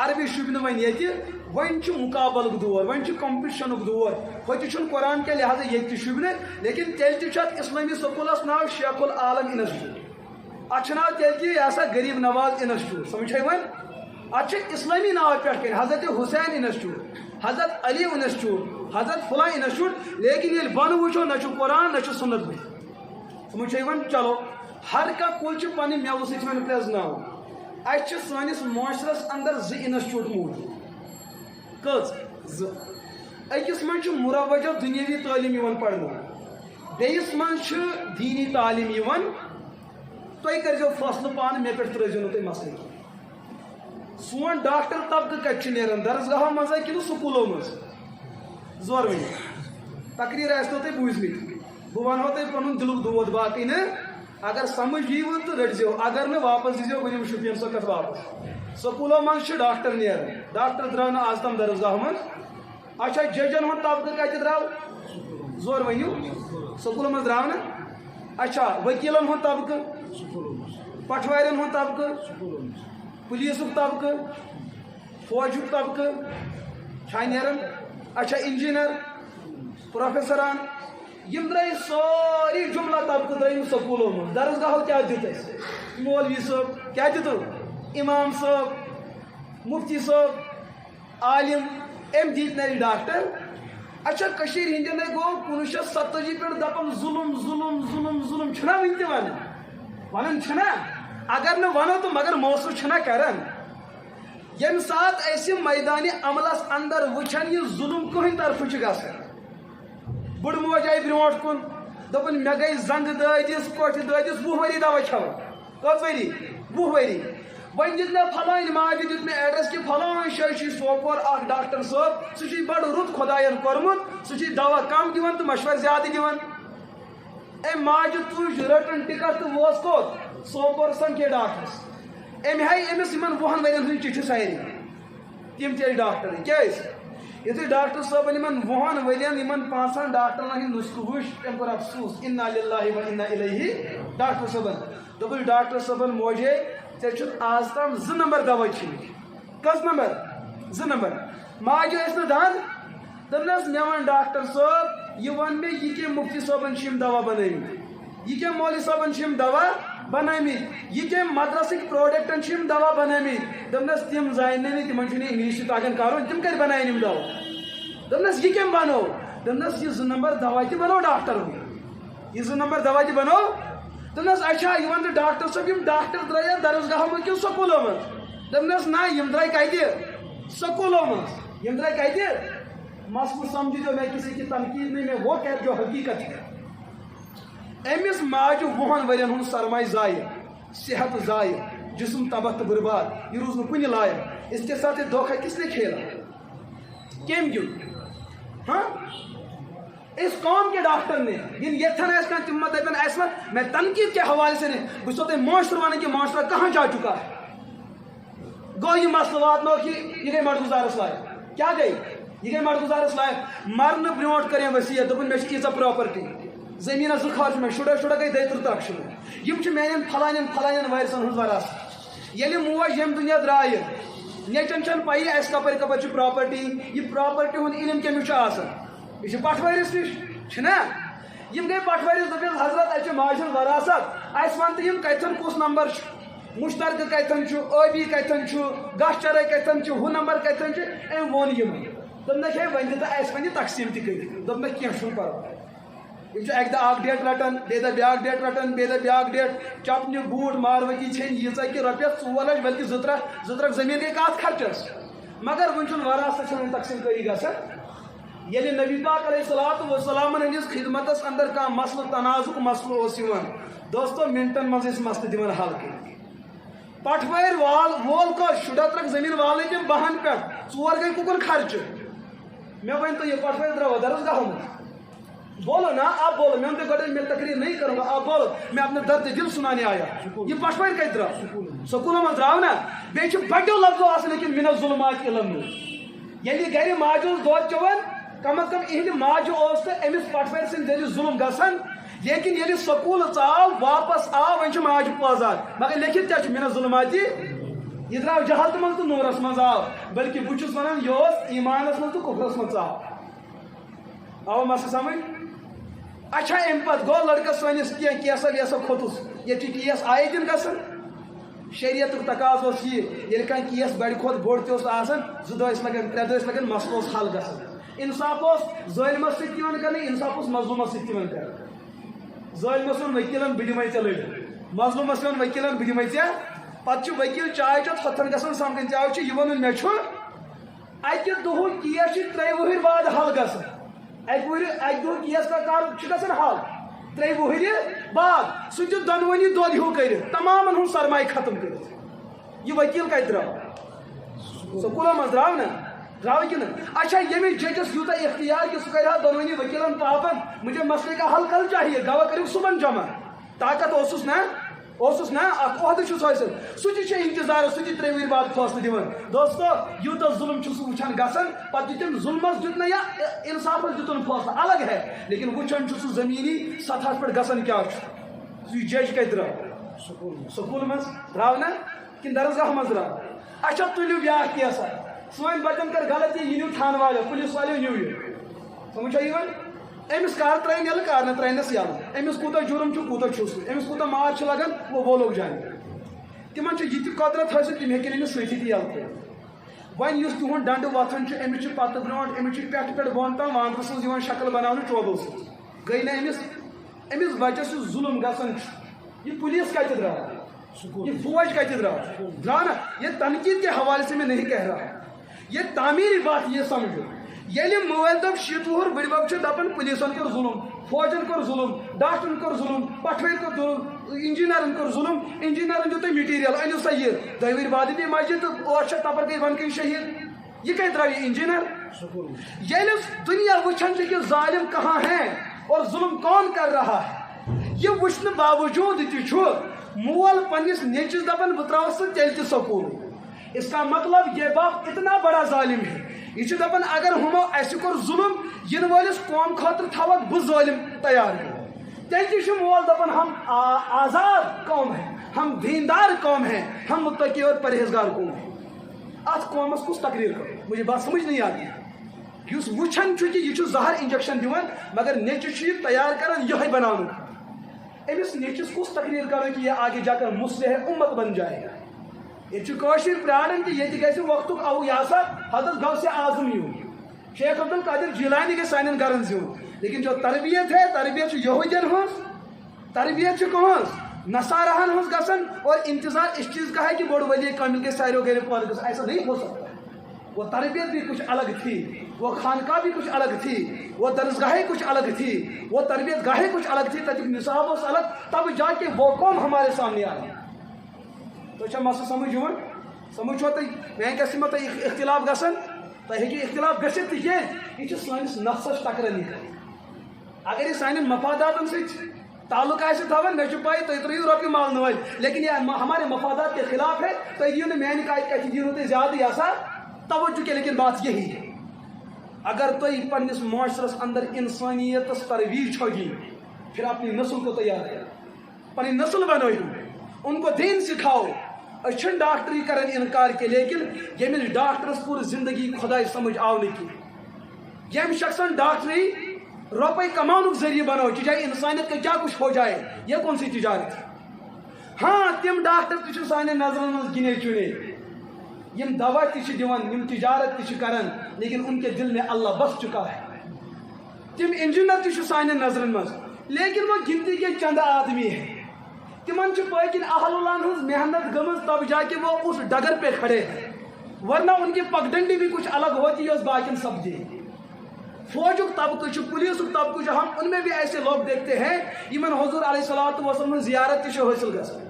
عربی شوٗبہِ نہٕ وۄنۍ ییٚتہِ. وۄنۍ چھُ مُقابلُک دور وۄنۍ چھُ کمپِٹشنُک دور ہوٚتہِ چھُنہٕ قرآن کہِ لحاظہ ییٚتہِ تہِ شوٗبہِ نہٕ لیکن تیٚلہِ تہِ چھُ اتھ اسلٲمی سکوٗلس ناو شیخ العالم انسٹِچوٗٹ. اتھ چھُ ناو تیٚلہِ تہِ یہ سا غریٖب نواز انسٹِچوٗٹ سمجھ چھا یِوان. اتھ چھُ اسلٲمی ناو پٮ۪ٹھ کَنۍ حضرت حسین انسٹِچوٗٹ حضرت علی انسٹِچوٗٹ حضرت فلاں انسٹِچوٗٹ لیکن ییٚلہِ بۄنہٕ وٕچھو نہ چھُ قرآن نہ چھُ سُنت بٔتھِ سمجھ چھا یِوان. چلو ہر کانٛہہ کُل چھُ پننہِ میوٕ سۭتۍ وۄنۍ پرٛزناوُن. اَسہِ چھِ سٲنِس معاشرس اندر زٕ انسٹِچوٗٹ موٗجوٗد. کٔژ زٕ أکِس منٛز چھُ مُروَجہ دُنیٲوی تعلیٖم یِوان پرناونہٕ بیٚیِس منٛز چھُ دیٖنی تعلیٖم یِوان. تُہۍ کٔرۍزیو فٲصلہٕ پانہٕ مےٚ پٮ۪ٹھ ترٛٲیزیو نہٕ تُہۍ مسلہٕ کینٛہہ. سون ڈاکٹر طبقہٕ کتہِ چھُ نیران درسگاہو منٛزا کِنہٕ سکوٗلو منٛز زورؤنی تقریٖر آسنو تۄہہِ بوٗزمٕتۍ. بہٕ ونہو تۄہہِ پنُن دِلُک دود باقٕے نہٕ اگر سمجھ ییٖوٕ تہٕ رٔٹزیو اگر نہٕ واپس دیٖزیو بہٕ نِمہٕ شُپین سۄ کتھ واپس. سکوٗلو منٛز چھُ ڈاکٹر نیران ڈاکٹر درٛاو نہٕ آز تام درسگاہو منٛز. اچھا ججن ہُنٛد طبقہٕ کتہِ درٛاو زور ؤنِو سکوٗلو منٛز درٛاو نہٕ. اچھا ؤکیٖلن ہُنٛد طبقہٕ پٹھوارٮ۪ن ہُنٛد طبقہٕ پُلیٖسُک طبقہٕ فوجُک طبقہٕ چھا نیران. اچھا انجیٖنر پروفیسران یم درائے ساری جملہ طبقہ درائے سکولوں میں درسگاہوں کیا دیتے مولوی صاحب کیا دیتے امام صاحب مفتی صاحب عالم ام دیت نری ڈاکٹر اچھا کشیر ہندین گو 1970 پہ دپن ظلم ظلم ظلم ظلم چھنا ونتے ونن چھنا اگر نہ ونو تو مگر موصول چھنا کرن یم سات ایسے میدان عملس اندر وچھن یہ ظلم کہیں طرف گھان بڑ موج آئی برونٹ کن دپن مے گئی زنگ دادس کوٹھ دادس 20 ؤری دوا کھوان کت ؤری 20 ؤری ون دت مے فلان ماجہ دت مے ایڈریس کہ فلان شاشی سوپور اخ ڈاکٹر صاحب سہ بڑ رت خدائن کورمت سہ دوا کم دِوان تو مشور زیادہ دِوان اے ماجہ تُج رٹن ٹکٹ تو ووس کوت سوپور سنکھے ڈاکٹرس ام ہائی امس یمن 20 ورین ہند چٹھ ساری تم تیل ڈاکٹر کیاز یتھے ڈاکٹر صاحب یمن 20 ورین یمن 5 ڈاکٹرن ہند نسخہ وش تم کور افسوس انا للہ و انا الیہ ڈاکٹر صاحبن دپس ڈاکٹر صاحبن موجے ژے چھُتھ آز تام 2 نمبر دوا کھیٚمٕتۍ کٔژ نمبر 2 نمبر ماجہِ ٲسۍ نہٕ دَنٛد دوٚپنَس مےٚ وَن ڈاکٹر صٲب یہِ وَن مےٚ یہِ کیٚم مُفتی صٲبن چھِ یِم دوا بنٲومٕتۍ یہِ کیٚم مولوی صٲبن چھِ یِم دوا بنٲومٕتۍ یہِ کیٚم مدرسٕکۍ پرٛوڈکٹن چھِ یِم دوا بنٲومٕتۍ دوٚپنَس تِم زانہِ نہٕ تِمن چھُنہٕ انگلش تہِ تگان کرُن تِم کتہِ بناون یِم دوا دوٚپنَس یہِ کیٚم بنوو دوٚپنَس یہِ 2 نمبر دوا تہِ بنوو ڈاکٹرن یہِ 2 نمبر دوا تہِ بنوو دوٚپنَس اچھا یہِ وَن تہٕ ڈاکٹر صٲب یِم ڈاکٹر درٛایا درسگاہو منٛز کِنہٕ سکوٗلو منٛز دوٚپنَس نہ یِم درٛاے کتہِ سکوٗلو منٛز یِم درٛاے کتہِ مسلہٕ سمجھ جو میں کسی کی تنقید نہیں میں وہ کہہ جو حقیقت ہے امس ماجہ 20 ورین ہند سرمایہ ضائع صحت ضائع جسم تباہ تو برباد یہ روز نہ کن لائق اس کے ساتھ یہ دھوکہ کس نے کھیلا کم گیند ہاں اس قوم کے ڈاکٹر نے ین یتھن ایس کان تمت دپن ایس میں تنقید کے حوالے سے نہیں بس تو معاشرہ ون کہ معاشرہ کہاں جا چکا ہے گو یہ مسئلہ واتنو کہ یہ گئی مردگزارس لائق کیا گئی یہ گئی مردگزارس لائق مرن برونٹ کریں وصیت دپن میں ایزا پراپرٹی زمین زخار میں شڑا شڑا گئی 2 ترک یم میان فلان فلان وارثن ہز وراثت یل موج یم دنیا درائے نیچن چھن پائی اس کپر کپر چھ پراپرٹی یہ پراپرٹی ہند علم کمس یہ پٹوٲرِس نش چھنا یم گئی پٹوٲرِس دپس حضرت اچھے ماجن وراثت اس ون تو کتن کس نمبر مشترکہ کتن ابی کتن گھ چرٲے کتن ہُہ نمبر کتن ام وون یم دوٚپنَکھ ہے وۄنۍ دِتہٕ اَسہِ وۄنۍ تقسیٖم تہِ کٔرِتھ دوٚپنَکھ کینٛہہ چھُنہٕ پرواے یم چھِ اکہِ دۄہ اکھ ڈیٹ رٹان بیٚیہِ دۄہ بیاکھ ڈیٹ رٹان بیٚیہِ دۄہ بیاکھ ڈیٹ چپنہِ بوٗٹھ ماروٲتی ژھیٚنۍ ییٖژاہ کہِ رۄپیس 4 لچھ بلکہِ 2 ترٛکھ زٔمیٖن گٔے کتھ خرچس مگر وۄنۍ چھُنہٕ وراثت چھنہٕ تقسیٖم کٲری گژھان ییٚلہِ نبی پاک علیہ الصلوۃ والسلام ہٕنٛدِس خدمتس اندر کانٛہہ مسلہٕ تنازُک مسلہٕ اوس یِوان دوستو منٹن منٛز ٲسۍ مسلہٕ دِوان حل کٔرِتھ پٹھوٲرۍ وول کوٚت 16 ترٛکھ زٔمیٖن والنٕے تِم 12 پٮ۪ٹھ 4 گٔے کُکُن خرچہٕ میں ون تو یہ پٹوٲرۍ درٛاوا درسگاہو منٛز بولو نا آپ بولو میں تو گۄڈٕ میں تقریر نہیں کروں گا آپ بولو میں اپنا درد دل سنانے آیا یہ پٹوٲرۍ کتہِ درٛاو سکوٗلو منٛز درٛاو نا بیٚیہِ چھِ بڑیو لفظو آسان لیکن من الظلمات الی النور ییٚلہِ گرِ ماجہِ اوس دۄد چٮ۪وان کم از کم اہندِ ماجہِ اوس نہٕ أمِس پٹوٲرۍ سٕنٛدِ ذٔریعہٕ ظلم گژھان لیکن ییٚلہِ سکوٗل ژاو واپس آو وۄنۍ چھِ ماجہِ پٲزاد مگر لیکھِتھ کیٛاہ چھُ من الظلماتی یہ درٛاو جہالت منٛز تہٕ نوٗرس منٛز آو بلکہ بہٕ چھُس ونان یہِ اوس ایمانس منٛز تہٕ کُفرس منٛز آو مسلہٕ سمجھ اچھا امہِ پتہٕ گوٚو لڑکس سٲنِس کینٛہہ کیسا ویسا کھوٚتُس ییٚتہِ چھِ کیس آیے دِن گژھان شریعتُک تقاضہٕ اوس یہِ ییٚلہِ کانٛہہ کیس بڑِ کھۄتہٕ بوٚڑ تہِ اوس آسان 2 دۄہ ٲسۍ لگان 3 دۄہ ٲسۍ لگان مسلہٕ اوس حل گژھان انصاف اوس ظٲلمس سۭتۍ تہِ یِوان کرنہٕ انصاف اوس مظلوٗمس سۭتۍ تہِ یِوان کرنہٕ ظٲلمس ووٚن ؤکیٖلن بہٕ دِمے ژےٚ لٔڑِتھ مظلوٗمس ووٚن ؤکیٖلن بہٕ دِمے ژےٚ پتہٕ چھُ ؤکیٖل چاے چٮ۪تھ ہۄتھن گژھان سمکھٕنۍ ژےٚ چھُ یہِ وَنُن مےٚ چھُ اکہِ دۄہُک کیس چھِ 3 وُہٕرۍ بعد حل گژھان اکہِ دۄہُک کیس کر چھُ گژھان حل 3 وُہٕرۍ بعد سُہ تہِ دۄنوٕنی دۄد ہیوٗ کٔرِتھ تمامن ہُنٛد سرمایہِ ختم کٔرِتھ یہ وکیل کتہِ درٛاو سکوٗلو منٛز درٛاو نا درٛاو کِنہٕ اچھا ییٚمِس ججس یوٗتاہ اختیار کہِ سُہ کرِ ہا دۄنوٕنی وکیلن پاپن مجھے مسئلے کا حل کل چاہیے گواہ کٔرِو صُبحن جمع طاقت اوسُس نا اکھ عہدٕ چھُس حٲصِل سُہ تہِ چھُ انتظارس سُہ تہِ 3 ؤری بعد فٲصلہٕ دِوان دوستو یوٗتاہ ظلم چھُ سُہ وٕچھان گژھان پتہٕ دیُت تٔمۍ ظلمس دیُت نہٕ یا انصافس دِتُن فٲصلہٕ الگ ہے لیکن وٕچھان چھُ سُہ زمیٖنی سطحس پٮ۪ٹھ گژھان کیٛاہ چھُ سُہ جج کتہِ درٛاو سکوٗل منٛز درٛاو نا کِنہٕ درسگاہ منٛز درٛاو اچھا تُلِو بیٛاکھ کیسا سٲنۍ بچن کر غلطی یہِ نیوٗ تھانہٕ والیو پُلیٖس والیو نیوٗ یہِ سمجھ چھا یِوان امس کار ترائن یل کار نہ ترائنس یل امس کوتا جرم کوتا چھس امس کوتا مار لگان وہ لوگ جانے تمن یہ قدرت حاصل تم ہیکن امس سۭتی تہِ یل کٔرِتھ وۄنۍ یُس تُہُنٛد ڈنڈٕ وۄتھان چھُ أمِس چھُ پتہٕ برونٛٹھ أمِس چھُ پٮ۪ٹھٕ بۄن تام وانٛگہٕ سٕنٛز یِوان شکل بناونہٕ چوبو سۭتۍ گٔے نہٕ أمِس بچس یُس ظُلم گژھان چھُ یہ پولیس کتہِ درٛاو یہ فوج کتہِ درٛاو نا یہ تنقید کے حوالے سے میں نہیں کہہ رہا یہ تعمیری بات یہ سمجھو ییٚلہِ مٲلۍ دۄپ 70 وُہُر بٕڈِبب چھُ دپان پُلیٖسن کوٚر ظُلم فوجن کوٚر ظُلم ڈاکٹرن کوٚر ظُلم پٹھوٲرۍ کوٚر ظُلم انجیٖنرن کوٚر ظُلم انجیٖنرن دیُت تۄہہِ مِٹیٖریل أنِو سا یہِ 2 ؤری بعد دی مسجد تہٕ 8 شیٚتھ نفر گٔے بۄنہٕ کَنۍ شہیٖد یہ کتہِ درٛاو یہِ انجیٖنر ییٚلہِ دُنیا وٕچھان چھُ کہ ظالم کہاں ہے اور ظلم کون کر رہا ہے یہ وٕچھنہٕ باوجوٗد تہِ چھُ مول پننِس نیٚچوِس دپان بہٕ ترٛاوَس ژٕ تیٚلہِ تہِ سکوٗل اس کا مطلب یہ باپ اتنا بڑا ظالم ہے یہ دپان اگر ہمو اس کوٚر ظلم ین وٲلِس قوم خٲطرٕ تھاوکھ بہٕ ظٲلم تیار تیٚلہِ تہِ چھُ مول دپان ہم آزاد قوم ہے ہم دیندار قوم ہے ہم متقی اور پرہیزگار قوم ہے ات قومس کُس تقریر کرو مجھے بات سمجھ نہیں آتی یُس وٕچھان چھُ کہ یہ چھُ زہر انجیکشن دِوان مگر نیٚچوِس چھُ یہِ تیار کران یِہوٚے بناونُک أمِس نیٚچوِس کُس تقریر کرو کہ یہ آگے جا کر مصلح امت بن جائے گا یہ کاشر پرارن کہ یہ گھِ وقت او یاسا حضرت غوث اعظم یون شیخ عبد القادر جیلانی گھِ سانن گرن یون لیکن جو تربیت ہے تربیت یہودین ہز تربیت کہاں نصاراہن ہز گژھن اور انتظار اس چیز کا ہے کہ بڑ ولی کامل کے سائروں گھر پال گژھن ایسا نہیں ہو سکتا وہ تربیت بھی کچھ الگ تھی وہ خانقاہ بھی کچھ الگ تھی وہ درسگاہیں کچھ الگ تھی وہ تربیت گاہیں کچھ الگ تھی تک نصاب اس الگ تب جا کے وہ قوم ہمارے سامنے آئی تو مسئلہ سمجھو تھی میں گھو تھی اختلاف گھن تھی ہیٚکہِ اختلاف گژھِتھ تہِ کینٛہہ یہ سٲنِس نفسس ٹکران اگر یہ سانٮ۪ن مفاداتن سۭتۍ تعلق آسہِ تھاوان مےٚ چھُ پاے تُہۍ ترٛٲیِو رۄپیہِ مالنہٕ وٲلۍ لیکن یہ ہمارے مفادات کے خلاف ہے تُہۍ دِیِو نہٕ میانہِ کتھِ دِیِو نہٕ تُہۍ زیادٕ یہ آسان توجہ کے لیکن بات یہی ہے اگر تُہۍ پننِس معاشرس اندر انسانیتس ترویج چھو دی پھر اپنی نسل کو تیار کرو پنٕنۍ نسل بنٲیِو ان کو دین سکھاؤ اچھن ڈاکٹری کرن انکار کے لیکن یمس ڈاکٹرس پور زندگی خدا سمجھ آو نہیں کی یم شخصن ڈاکٹری روپے کماؤنک ذریعہ بنو چاہے انسانیت کا کیا کچھ ہو جائے یہ کون سی تجارت ہے ہاں تم ڈاکٹر تھی سانے نظرن من گنے چنے یم دوا تھی دان یم تجارت تھی کران لیکن ان کے دل میں اللہ بس چکا ہے تم انجینئر تھی سانے نظرن من لیکن وہ گنتی کے چند آدمی ہیں تمن پاکن اہل اللہ ہز محنت گمز تب جا کے وہ اس ڈگر پہ کھڑے ہیں ورنہ ان کی پگڈنڈی بھی کچھ الگ ہوتی ہے اس باقی سبزی فوجک طبقہ پولیسک طبقہ ہم ان میں بھی ایسے لوگ دیکھتے ہیں یمن حضور علیہ الصلوۃ والسلام زیارت تھی حاصل گژھان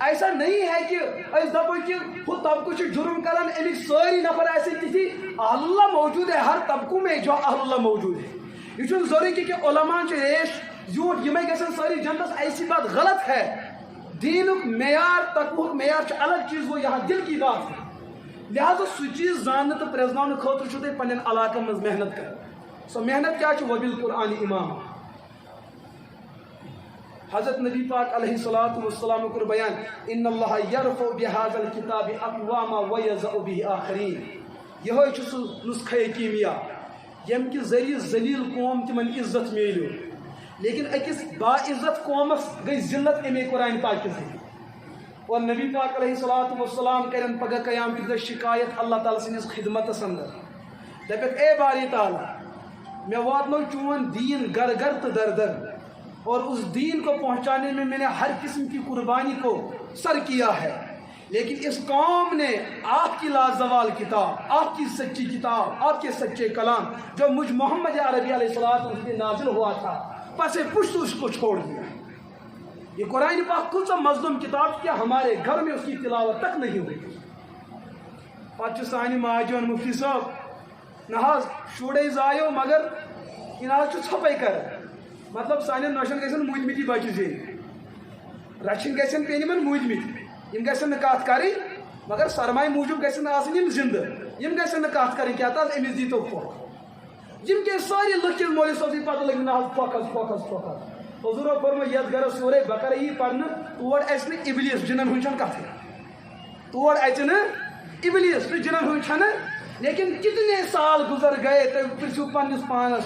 ایسا نہیں ہے کہ اس دپو کہ وہ طبقہ جرم کران امیک ساری نفر ایسے تھی اہل اللہ موجود ہے ہر طبقوں میں جو اہل اللہ موجود ہے یہ ضروری کہ علماء ریش زیوٹ یہ گھن ساری جنتس ایسی بات غلط ہے دینک معیار تقویق معیار الگ چیز وہ یہاں دل کی بات ہے لہذا سہ چیز زاننے تو پریزناؤن خاطر تھی پنن علاقہ مز محنت کر سو محنت کیا وبالقرآن امام حضرت نبی پاک علیہ الصلوۃ والسلام کر بیان ان اللہ یرفع بهذا الکتاب اقواما ویضع به آخرین یہ سہ نسخہ کیمیا یم کہ ذریعہ ذلیل قوم تمن عزت میلیو لیکن اکس با عزت قومس گئی ذلت امی قرآن پاک سے اور نبی پاک علیہ الصلوۃ والسلام کرن پگہ قیام کی شکایت اللہ تعالی سنس خدمتس اندر دپک اے باری تعالی میں واتنو چون دین گر گر تو در در اور اس دین کو پہنچانے میں نے ہر قسم کی قربانی کو سر کیا ہے لیکن اس قوم نے آپ کی لازوال کتاب آپ کی سچی کتاب آپ کے سچے کلام جو مجھ محمد عربی علیہ الصلوۃ سے نازل ہوا تھا پس پشت اس کو چھوڑ دیا یہ قرآن پاک کچھ مظلوم کتاب کیا ہمارے گھر میں اس کی تلاوت تک نہیں ہوئی پتہ سانی ماجون مفتی صاحب نہ شوڑے زایو مگر یہ ژھپے کر مطلب سان نشن گھن مود متی بچہ زین رچن گھن پین مود مت گھن کت کریں مگر سرمایہ موجود گھن آسن زندہ گھن کت کریں کیا تھا امس دی تو پھوک کے ساری لکھ مولوی صاحب پتہ لگ نا پھوکس پھوکس پھوکس حضور فرمو یت گھرس سورے بکر یہ پڑھنے تور اچ ابلیس جنن ہن کتھ تور اچ ابلیس تو جنن ہن لیکن کتنے سال گزر گئے تو پرسو پنس پانس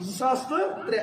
2003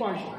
500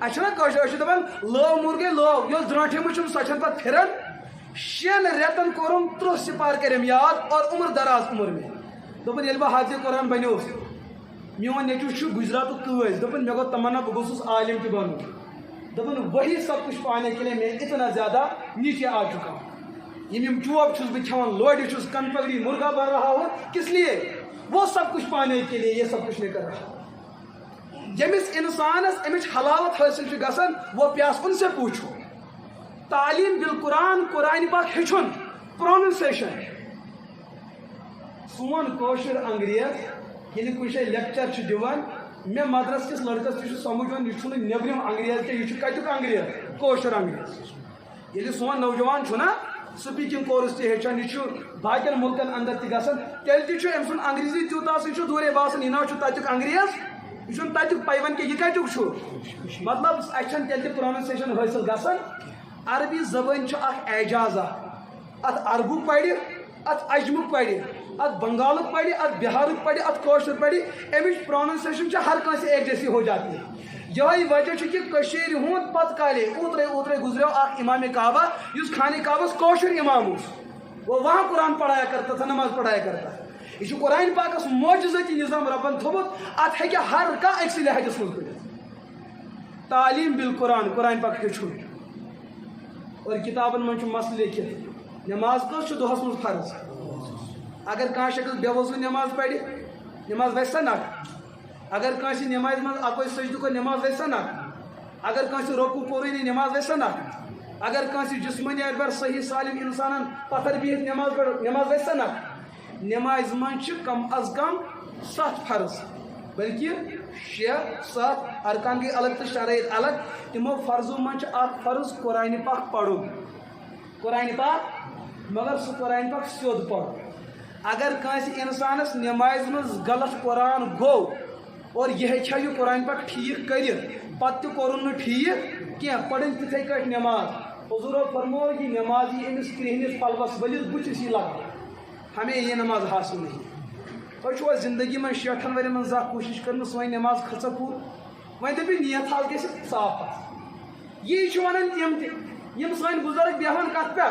اچھا دپان لو مرغے لو یس درانٹھ سو پہ پھران 6 ریتن کورم 30 سپار کرم یاد اور عمر دراز عمر میں دپان یل بہ حافظ قرآن بنیوس میون نیچو گجرات قٲض دپان مے گو تمنا بہ گوسس عالم تہ بنوں دپان وہی سب کچھ پانے کے لیے میں اتنا زیادہ نیچے آ چکا ہوں یم چوب چھس بہ کھیوان لوڑ چھس کن پگڑی مرغا بن رہا ہوں کس لیے وہ سب کچھ پانے کے لیے یہ سب کچھ نہیں کر رہا یمس انسانس امچ حلاوت حاصل گژھان وہ پیاس ان سے پوچھو تعلیم بالقرآن قرآن پاک ہیچھن پروننسیشن سون کوشر انگریز یل کن جائے لیکچر دان مے مدرس کس لڑکس تہ سمجھ یہ نبرم انگریز کی یہ کتک انگریز کوشر انگریز یل سون نوجوان چھنا سپیکنگ کورس تہ ہیچان یہ باقین ملکن اندر تہ گژھان تیل تہ ام سن انگریزی تیوتہ سہ دورے باسان یہ نا تتک انگریز یہ تتک پیون کہ یہ کتک مطلب اچھا تیل تہ پروننسیشن حاصل گژھان عربی زبان اخ اعجاز ات عربک پڑھ ات اجمک پڑھ ات بنگالک پڑھ ات بہارک پڑھ ات کوشر پڑھ امچ پروننسیشن ہر کانس ایک جیسی ہو جاتی ہے یہ وجہ کہ کشیر ہند پت کالے اوترے گزریو اخ امام کعبہ اس خانہ کعبس کوشر امام وہ وہاں قرآن پڑھایا کرتا تھا نماز پڑھایا کرتا یہ قرآن پاکس معجزتی نظام ربن تھوت ات ہیکہ ہر کانٛہہ أکسٕے لہجس منٛز پڑھتھ تعلیم بالقرآن قرآن پاک ہیچھن اور کتابن من مسئلہ لیکھت نماز کس دہس من فرض اگر کان شخص بے وضو نماز پڑھ نماز ویسا نک اگر کانس نماز من اکوئی سجدہ کر نماز ویسا نک اگر کانس رکوع کوری نماز ویسا نک اگر کانس جسمانی اعتبار صحیح سالم انسان پتھر بہت نماز پڑھ نماز ویسا نک نماز من کم از کم 7 فرض بلکہ 6 7 ارکان گئی الگ تو شرائط الگ تمو فرضوں من فرض قرآن پاک پڑھو قرآن پاک مگر سہ قرآن پاک سیود پڑھو اگر کانس انسانس نماز من غلط قرآن گو اور یہ ہیچھا یہ قرآن پاک ٹھیک کرت پتہ تہ کورن ٹھیک کی پڑھن تتھے کٹ نماز حضور فرمو یہ نماز یہ امس کرہنس پلوس ولس بچس یہ لگا ہمیں یہ نماز حاصل نہیں تھی زندگی من 60 ورین من زا کوشش کرن سوین نماز کھژا پور وۄنۍ دپی نیت حال گژھِ صاف یہ ونان تم تہ یم سٲنۍ بزرگ بیہوان کت پہ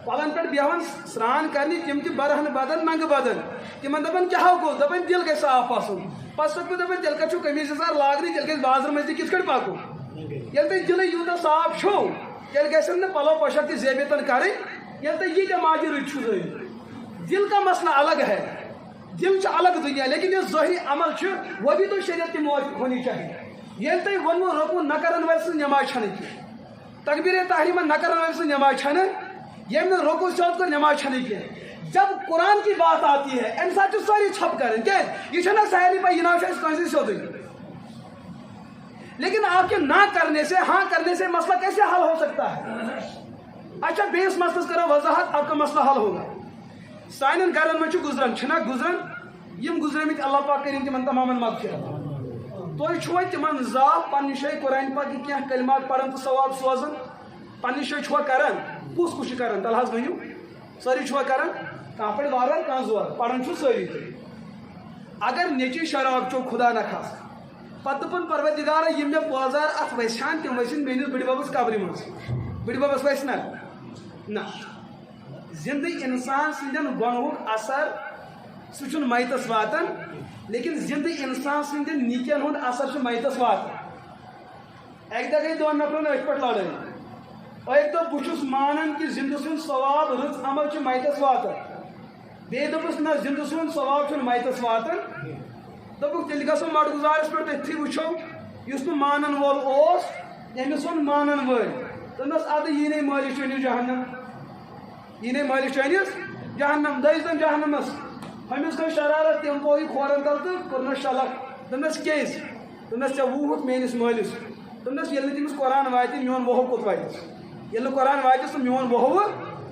پلن پہ بیہوان سران کرنی تم تہ برہن بدن منگ بدن تمن دپان کیا گو دپان دل گژھِ صاف آسن پتہٕ چھُس بہٕ دپان تیٚلہِ کتہِ چھُ قمیٖض یزار لاگنٕے تیٚلہِ گژھِ بازر منٛز تہِ کِتھ کٔٹھۍ پکُن ییٚلہِ تۄہہِ دِلٕے یوٗتاہ صاف چھُو تیٚلہِ گژھن نہٕ پلو پوشاک تہِ زیبیتن کرٕنۍ ییٚلہِ تۄہہِ ییٖتیاہ ماجہِ رٕتۍ چھُو زٲیمٕتۍ دل کا مسئلہ الگ ہے دل الگ دنیا لیکن یہ ظاہری عمل وہ بھی تو شریعت کی موافق ہونی چاہیے یل تھی ونو رکوع نہ کرن ول سن نماز چھن کی تکبیر تحریمہ نہ کرن ول سن نماز چھن یم نے رکوع سیود کو نماز چھن کی جب قرآن کی بات آتی ہے ام سات ساری چھپ کریں کہ یہ چھنا سہلی پہ یہ کانسی سیود لیکن آپ کے نہ کرنے سے ہاں کرنے سے مسئلہ کیسے حل ہو سکتا ہے اچھا بیس مسئلہ کرو وضاحت آپ کا مسئلہ حل ہوگا سان گرن من گزران چھنا گزران یم گزرمت اللہ پاک کریم تمن تمام مغفرت تھی چھو تمن ذات پنہ جائے قرآن پاک کی کلمات پڑھان تو ثواب سوزان پنہ جائے چھو کران کس کران تل حظ ونیو ساری چھو کران کان پڑھ وار کان زور پڑھان چھو ساری اگر نیچی شراب چو خدا نہ خاص پتہ دپن پروردگارا یم مے بوزار ات وسان تم وسن میس بڑ ببس قبر مز بڑ ببس وس نہ زندہ انسان سندین گنہک اثر سہ میتس واتان لیکن زندہ انسان سندین نیکین ہند اثر میتس واتان ایک دہ گئی 2 نفرن ات پہ لڑائی ایک دہ بہس مانان کہ زندہ سند ثواب رٕژ عمل میتس واتان بیٚیہِ دوٚپُس نہ زندہ سند ثواب میتس واتان دوٚپُکھ تیٚلہِ گژھو مڑ گزارس پہ تٔتھی وٕچھو یُس نہٕ مانن وول اوس ییٚمِس ووٚن مانن وٲلۍ دوٚپنس ادٕ یی نے مٲلِس چٲنِس جہنم یہ نہیں مالک چٲنِس جہنم دٔیِس دن جہنمس ہمس گئی شرارت تم پوی کھورن تل تو کورنس شلک دپنس کیٛازِ دپنس ژےٚ ووہُتھ میٲنِس مٲلِس دپنس ییٚلہِ نہٕ تٔمِس قرآن واتہِ میون ووہو کوٚت واتس ییٚلہِ نہٕ قرآن واتس تہٕ میون ووہو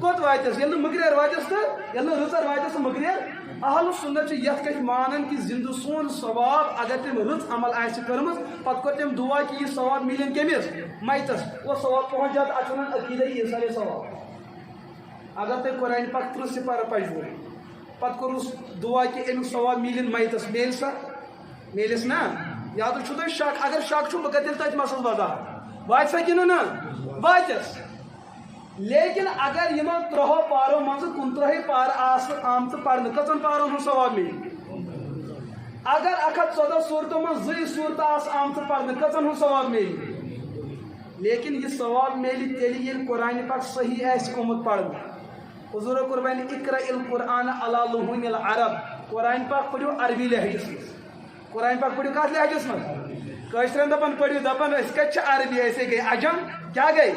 کوٚت واتس ییٚلہِ نہٕ مٔکریر واتس تہٕ ییٚلہِ نہٕ رٕژر واتس تہٕ مٔکریر اہل سنت یتھ کٔنۍ مانان کہ زندہ سون ثواب اگر تم رٕژ عمل آسہِ کٔرمٕژ پتہٕ کوٚر تٔمۍ دعا کہ یہ ثواب مِلن کٔمِس میتس وہ ثواب پہنچ جاتا اتھ ونان عقیدہ ایٖسا ثواب اگر تھی قرآن پاک 30 سپارہ پجو پتہ کورس دعا کہ امیک ثواب ملن میتس میل سا میلس نا یا تو تھی شک اگر شک بہ کر تھی مسل وضاحت وات سا کن نا واتس لیکن اگر یمو ترہو پارو مز کن ترہی پار آمت پڑھنے کتن پارن ہند ثواب مل اگر 114 صورتوں من 2 صورت آمت پڑھنے کتن ہند ثواب مل لیکن یہ ثواب مل تیل یل قرآن پاک صحیح آمت پڑھنے حضور قربان اقرأ القرآن علی لحون العرب قرآن پاک پڑھو عربی لہجس مز قرآن پاک پڑھو کت لہجس مز کشرن دپان پڑھو دپان اس کت عربی ایسے گئی عجم کیا گئی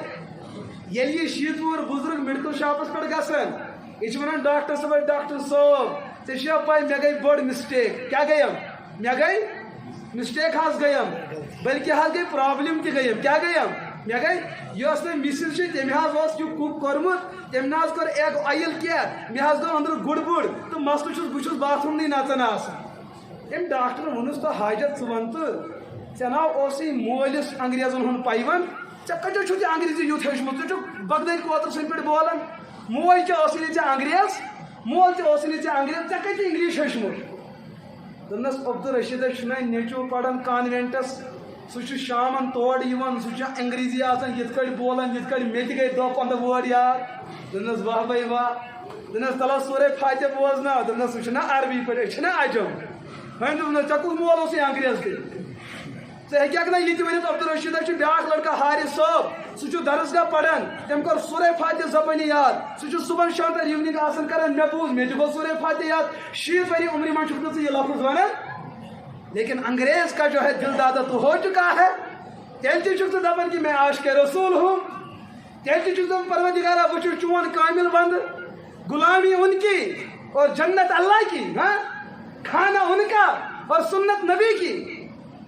یل یہ شیت وور بزرگ میڈیکل شاپس پہ گھن یہ ونان ڈاکٹر صاحب ژے پائی مے گئی بڑ مسٹیک کیا گیم مے گئی مسٹیک حظ گیم بلکہ حظ گئی پرابلم تہ گیم کیا گیم مے گئی یہ مسز تم حظ یہ کک کورمت تم نہ کور ایگ آئل کی مے حظ گو اندر گڑ بڑ تو مسلہ چھس بہ باتھ روم نژان ام ڈاکٹر ونس تو حاجت ون تو ژے نا مولس انگریزن ہند پیون ژے کتو چھ انگریزی یوت ہیوچمت ژے بغداد کوتر سن پہ بولان موج تہ ژے انگریز مول تہ ژے انگریز ژے کتہ انگلش ہیوچمت دنس عبدالرشید چھ نیچو پڑھان کانوینٹس سہ شامن تور سہ انگریزی آسان یت کٹ بولان یت کٹ مے تہ گئی 10-15 ور یاد دنس واہ بھائی واہ دنس تلا سورے فاتح بوزنا دنس سہ عربی پہ عجم وۄنۍ دوٚپنس ژےٚ کُس مول اوسُے انگریز تہِ ژٕ ہیٚککھ نا یہِ تہِ ؤنِتھ عبدالرشیدہ چھُ بیٛاکھ لڑکہٕ حارث صٲب سُہ چھُ درسگاہ پران تٔمۍ کوٚر سورے فاتح زبٲنی یاد سُہ چھُ صبحن شام تہٕ اِونِنٛگ آسان کران مےٚ بوٗز مےٚ تہِ گوٚو سورے فاتح یاد 60 ؤری عمرِ منٛز چھُکھ نہٕ ژٕ یہِ لفظ ونان لیکن انگریز کا جو ہے دل دادا تو ہو چکا ہے تیل تہِ چھُکھ ژٕ دپان کہ میں عاشقِ رسول ہوں تیل تہِ چھُکھ دپان پروردگارا بہٕ چھُس چون کامل بند غلامی ان کی اور جنت اللہ کی ہاں کھانا ان کا اور سنت نبی کی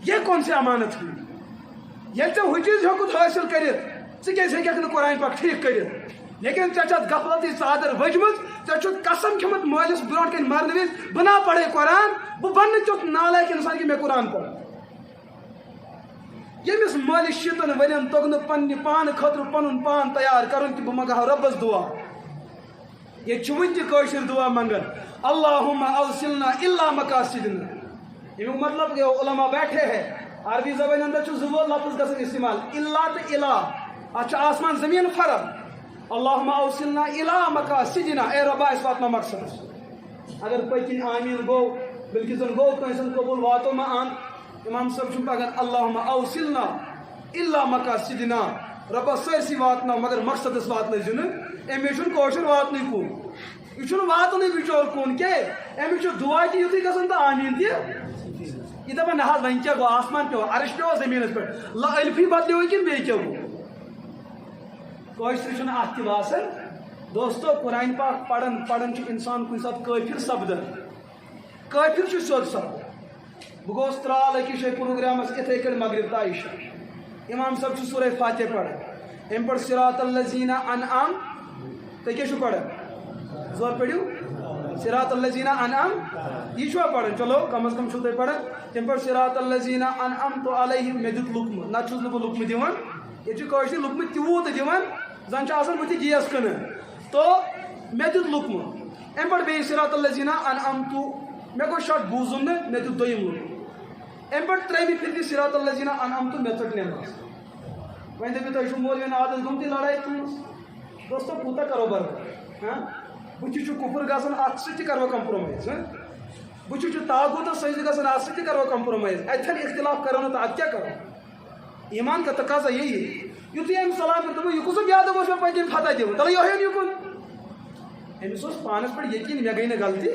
یہ کون سی امانت ہوئی یہ ژےٚ ہُہ چیٖز ہیوٚکُتھ حٲصِل کٔرِتھ ژٕ کیٛازِ ہیٚککھ نہٕ قرآن پاک ٹھیٖک کٔرِتھ لیکن ژےٚ چھَتھ غفلتٕچ ژادر ؤجمٕژ ژےٚ چھُتھ قسم کھیوٚمُت مٲلِس برونٛٹھ کَنۍ مرنہٕ وِزِ بہٕ نا پڑے قرآن بہٕ بنہٕ نہٕ تیُتھ نالایق اِنسان کہِ مےٚ قرآن پَرٕ ییٚمِس مٲلِس 6 ؤرین توٚگ نہٕ پننہِ پانہٕ خٲطرٕ پنُن پان تیار کرُن کہِ بہٕ منٛگہٕ ہا رۄبس دُعا یہ وُنہِ تہِ کٲشِر دُعا منگان اللہُمہ اوصلنا الا مقاصدنا امیُک مطلب گوٚو علما بیٹھے ہے عربی زبانہِ اندر چھُ 2 لفظ گژھان استعمال الا تہٕ الہ اتھ چھُ آسمان زمین فرق اللہُمہ اوصلنا الا مقاصدنا اے رۄبا اَسہِ واتناو مقصدس اگر پٔکِنۍ آمیٖن گوٚو بلکہ زن گوٚو کٲنٛسہِ ہُنٛد قبوٗل واتو ما اند امام صٲب چھُ پکان اللہُمہ اوصلنا الا مقاصدنا رۄبس سٲرسٕے واتناو مگر مقصدس واتنٲیزِ نہٕ أمِس چھُنہٕ کٲشُر واتنٕے کُن یہ چھُنہٕ واتنٕے بِچور کُن کیٛاہ أمِس چھُ دُعا تہِ یُتھُے گژھان تہٕ آمیٖن تہِ یہ دپان نہ حظ وۄنۍ کیٛاہ گوٚو آسمان پیوٚو عرش پیوٚوا زٔمیٖنس پٮ۪ٹھ الفی بدلیو کِنہٕ بیٚیہِ کیٛاہ گوٚو کٲشرِ چھُنہٕ اتھ تہِ باسان دوستو قرآن پاک پران پران چھُ انسان کُنہِ ساتہٕ کٲفِر سپدان کٲفِر چھُ سیوٚد سپدان بہٕ گوٚوُس ترٛال أکِس جایہِ پروگرامس یِتھٕے کٔنۍ مغرب تہٕ عشاء امام صٲب چھُ سورے فاتح پران امہِ پٲٹھۍ صراط الذیٖنَ انعم تُہۍ کیٛاہ چھُو پران زور پٔرِو صراط الذیٖنَ انعم یہِ چھُوا پران چلو کم از کم چھُو تُہۍ پران تمہِ پٲٹھۍ صراط الذیٖنَ انعمت علیہم مےٚ دیُت لُقمہٕ نتہٕ چھُس نہٕ بہٕ لُقمہٕ دِوان ییٚتہِ چھِ کٲشِرۍ لُقمہٕ تیوٗت دِوان زن چھُ آسان بٕتھِ گیس کٕنان تو مےٚ دیُت لُقمہٕ امہِ پٮ۪ٹھ بیٚیہِ صراط الذیٖنَ انعمت مےٚ گوٚو شک بوٗزُم نہٕ مےٚ دیُت دوٚیِم لُقمہٕ امہِ پٮ۪ٹھ ترٛیٚیمہِ پھِرِ تہِ صراط الذیٖنَ انعمت مےٚ ژٔٹ نٮ۪ماز وۄنۍ دٔپِو تۄہہِ چھُو مولوِین عادت گٔمٕژ لڑٲے تُہٕنٛز دوستو کوٗتاہ کرو برابر ہاں بُتھِ چھُ کُفُر گژھان اتھ سۭتۍ تہِ کرو کمپرومایز بُتھِ چھُ تاغوٗتس سۭتۍ گژھان اتھ سۭتۍ تہِ کرو کمپرومایز اتھٮ۪ن اختلاف کرو نہٕ تہٕ ادٕ کیٛاہ کرو ایمان کا تقاضا یہی یُتھُے أمۍ سلام کٔر دوٚپُن یہِ کُس بیادٕ اوس مےٚ پٔتۍ کِنۍ فتح دِوان تَلہٕ یِہوٚے یُکُن أمِس اوس پانس پٮ۪ٹھ یقیٖن مےٚ گٔے نہٕ غلطی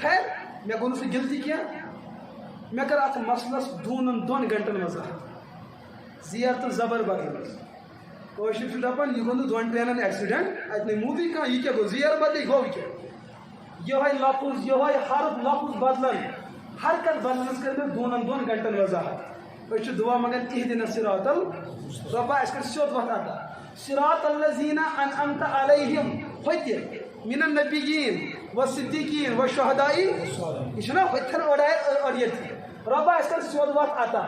خیر مےٚ گوٚو نہٕ سُہ غلطی کینٛہہ مےٚ کٔر اتھ مسلس 2 گنٹن منٛز زیر تہٕ زبر بدلٲوٕس کٲشِر چھُ دپان یہِ گوٚو نہٕ 2 ٹرینن ایکسیڈنٹ اتہِ نٔے موٗدٕے کانٛہہ یہِ کیٛاہ گوٚو زیر بدلے گوٚو کیٛاہ یِہوٚے لفظ یِہوٚے حرف لفظ بدلن حرکت بدلنس کٔر مےٚ 2 گنٹن وضاحت أسۍ چھِ دُعا منگان اہدنا الصراط رۄبا اَسہِ کٔر سیوٚد وتھ عطا صراط الذیٖنَ انعمت علیہم ہوٚتہِ من النبیین والصدیقین والشہداء یہِ چھُنہ ہوٚتھٮ۪ن أڑۍ ییٚتہِ رۄبا اَسہِ کٔر سیوٚد وتھ عطا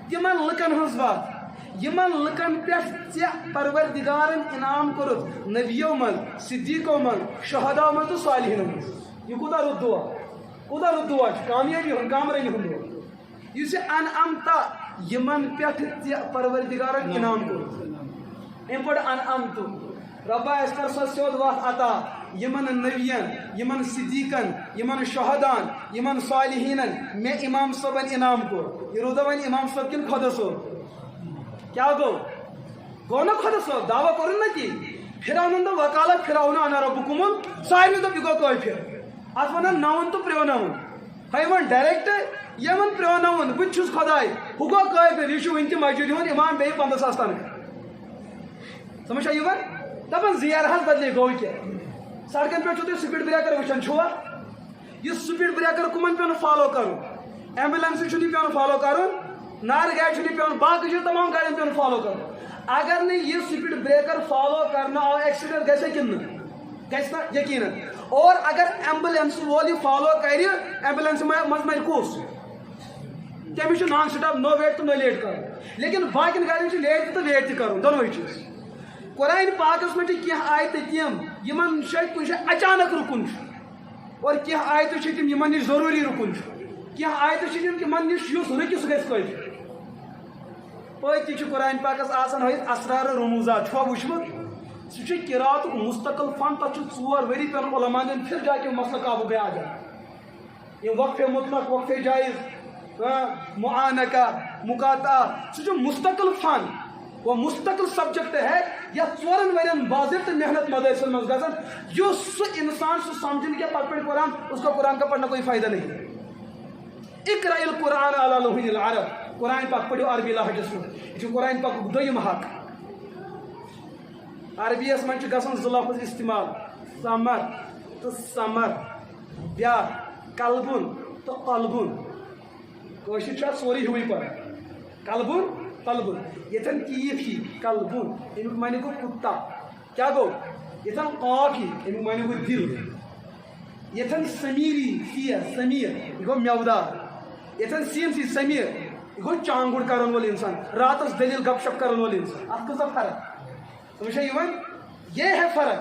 تِمن لُکن ہٕنٛز وتھ یِمن لُکن پٮ۪ٹھ ژےٚ پروردگارن انعام کوٚرُتھ نبیو منٛز صدیٖقو منٛز شہداو منٛز تہٕ صالحیٖنو منٛز یہِ کوٗتاہ رُت دُعا چھُ کامیٲبی ہُنٛد کامرٲنی ہُنٛد دُعا یُس یہِ انعمتا یِمن پٮ۪ٹھ ژےٚ پروردِگارن انعام کوٚرُتھ أمۍ پٲٹھۍ انعمتُ رۄبا اَسہِ کر سۄ سیوٚد وَتھ عطا یِمن نبیَن یِمن صدیٖقن یِمن شہدان یِمن صالحیٖنن مےٚ اِمام صٲبن انعام کوٚر یہِ روٗدا وۄنۍ اِمام صٲب کِنہٕ خۄدا صٲب کیٛاہ گوٚو نہ خۄدا صٲب دعوا کوٚرُن نہ تی فرعونن دوٚپ وکالت فرعون انا ربُکُمُل سارنٕے دوٚپ یہِ گوٚو کٲفِر اتھ وَنان نوُن تہٕ پرٛونوُن ہے وۄنۍ ڈایریکٹ یِمن پرٛونوُن بہٕ تہِ چھُس خۄداے ہُہ گوٚو کٲفِر یہِ چھُ وٕنہِ تہِ مسجِدِ ہُنٛد اِمام بیٚیہِ 15,000 تنخواہ سمجھ چھا یِوان دپان زیر حظ بدلے گوٚو کیٛاہ سڑکن پٮ۪ٹھ چھُو تُہۍ سپیٖڈ بریکر وٕچھان چھُوا یہِ سپیٖڈ بریکر کٕمن پیٚوان فالو کرُن ایمبولینسہِ چھُنہٕ یہِ پیٚوان فالو کرُن نارٕ گاڑِ چھُنہٕ یہِ پیٚوان باقٕے چھِ تمام گاڑٮ۪ن پیٚوان فالو کرُن اگر نہٕ یہِ سپیٖڈ بریکر فالو کرنہٕ آو ایکسیڈنٹ گژھِ کِنہٕ نہٕ گژھِ نا یقیٖنن اور اگر ایمبولینس وول یہِ فالو کرِ ایمبولینسہِ منٛز مرِ کُس تٔمِس چھُ نان سٹاپ نو ویٹ تہٕ نو لیٹ کرُن لیکن باقین گاڑٮ۪ن چھُ لیٹ تہٕ ویٹ تہِ کرُن دۄنوے چیٖز قرآن پاکس منٛز چھِ کینٛہہ آیتہٕ تِم یِمن جایہِ کُنہِ جایہِ اچانک رُکُن چھُ اور کینٛہہ آیتہٕ چھِ تِم یِمن نِش ضروٗری رُکُن چھُ کینٛہہ آیتہٕ چھِ تِم یِمن نِش یُس رُکہِ سُہ گژھِ کٲفِر پٔتۍ تہِ چھُ قرآن پاکس آسان ہٲیِتھ اسرار رموٗزات چھُوا وٕچھمُت سُہ چھُ قراتُک مستقل فن تتھ چھُ 4 ؤری پیٚوان علماءن دِنۍ پھر جا کے مسلہٕ قابوٗ گٔے آ جائے یِم وقفے مطلق وقفے جایز معانکہ مقاطع سُہ چھُ مستقل فن وہ مستقل سبجیکٹ ہے یتھ 4 ؤرین باضابطہ محنت مدرسن منٛز گژھان یُس سُہ انسان سُہ سمجھن کہ پتہٕ پڑھِ قرآن اس کو قرآن کا پڑھنا کوئی فائدہ نہیں اقرأ القرآن علی لسان العرب قرآن پاک پڑھو عربی لہجس منٛز یہ چھُ قرآن پاکُک دوٚیِم حق عربیس منٛز چھُ گژھان 2 لفظ استعمال سمر تہٕ سمر بیٛاکھ قلبُن تہٕ قلبُن کٲشِر چھُ اتھ سورُے ہیُوٕے پران قلبُن قلبُن ییٚتٮ۪ن کیٖف ہی قلبُن امیُک معنی گوٚو کُتا کیٛاہ گوٚو ییٚتٮ۪ن قاف ہی امیُک معنی گوٚو دِل ییٚتٮ۪ن سمیٖری سمیٖر یہِ گوٚو مٮ۪وٕدار ییٚتٮ۪ن سیٖن سی سمیٖر یہِ گوٚو چانگُڑ کرن وول انسان راتس دٔلیٖل گپ شپ کرن وول انسان اتھ کۭژاہ فرق سمجھ چھا یِوان یہ ہے فرق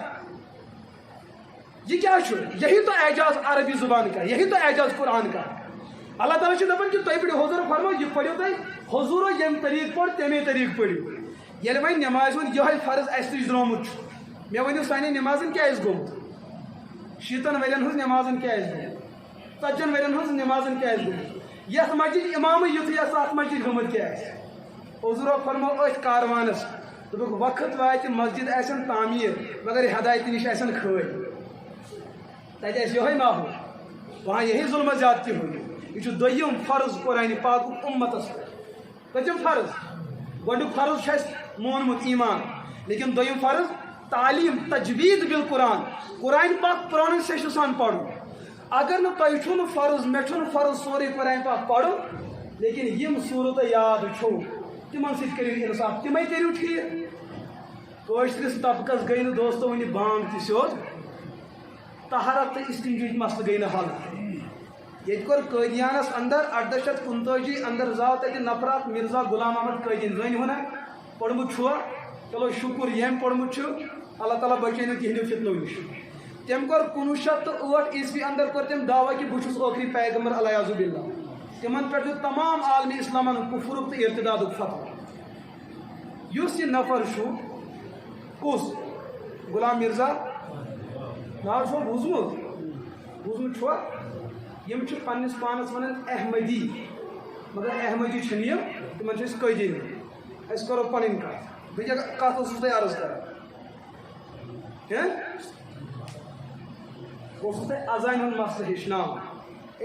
یہ کیا چھُ یہی تو اعجاز عربی زبان کا یہی تو اعجاز قرآن کا اللہ تعالیٰ چھُ دپان کہ تُہۍ پٔرِو حضور فرمو یہِ پٔرِو تُہۍ حضوٗرو ییٚمہِ طریٖقہٕ پوٚر تَمے طریٖقہٕ پٔرِو ییٚلہِ وۄنۍ نٮ۪مازِ ہُنٛد یِہوے فرض اَسہِ نِش درٛامُت چھُ مےٚ ؤنِو سانٮ۪ن نٮ۪مازن کیٛاہ آسہِ گوٚمُت 60 ؤرین ہٕنٛز نٮ۪مازن کیٛاہ آسہِ گوٚمُت 40 ؤرین ہٕنٛز نٮ۪مازن کیٛاہ آسہِ گوٚمُت یتھ مسجد امامٕے یُتھُے آسہِ اتھ مسجد گٔمٕژ کیٛاہ آسہِ حضوٗرو فرمو أتھۍ کاروانس دوٚپُکھ وقت واتہِ مسجد آسن تعمیٖر مگر ہدایتہِ نِش آسن کھٲلۍ تتہِ آسہِ یِہوے ماحول وہاں یہی ظلم زیادتی ہوگی یہ چھُ دوٚیِم فرض قرآنِ پاکُک اُمتس پٮ۪ٹھ کٔژِم فرض گۄڈنیُک فرض چھُ اَسہِ مونمُت ایمان لیکن دوٚیِم فرض تعلیٖم تجویٖد بالقرآن قرآن پاک پروننسیشن سان پرُن اگر نہٕ تۄہہِ چھُو نہٕ فرض مےٚ چھُنہٕ فرض سورُے قرآن پاک پرُن لیکن یِم سوٗرٕ تۄہہِ یاد چھُو تِمن سۭتۍ کٔرِو اِنصاف تِمے کٔرِو ٹھیٖک کٲشرِس طبقس گٔے نہٕ دوستو وٕنہِ بانگ تہِ سیوٚد طہارت تہٕ استنجاہٕچ مسلہٕ گٔے نہٕ حل ییٚتہِ کوٚر قٲدیانس اندر 1885 اندر زاو تتہِ نفر اکھ مرزا غلام احمد قٲدیٖن زٲنۍ ہُنہ پوٚرمُت چھُوا چلو شُکر ییٚمۍ پوٚرمُت چھُ اللہ تعالیٰ بچٲیِنو تِہنٛدیو فتنو نِش تٔمۍ کوٚر 1908 عیسوی اندر کوٚر تٔمۍ دعوا کہِ بہٕ چھُس ٲخری پیغمبر علیہ باللہ تِمن پٮ۪ٹھ دیُت تمام عالمی اسلامن کُفرُک تہٕ ارتدادُک فتویٰ یُس یہِ نفر چھُ کُس غلام مرزا ناو چھُوا بوٗزمُت چھُوا یِم چھِ پننِس پانس ونان احمدی مگر احمدی چھِنہٕ یِم تِمن چھِ أسۍ قٲدی أسۍ کرو پنٕنۍ کتھ بہٕ کیٛاہ کتھ اوسُس تۄہہِ عرض کران بہٕ اوسُس تۄہہِ اذانہِ ہُنٛد مسلہٕ ہیٚچھناوان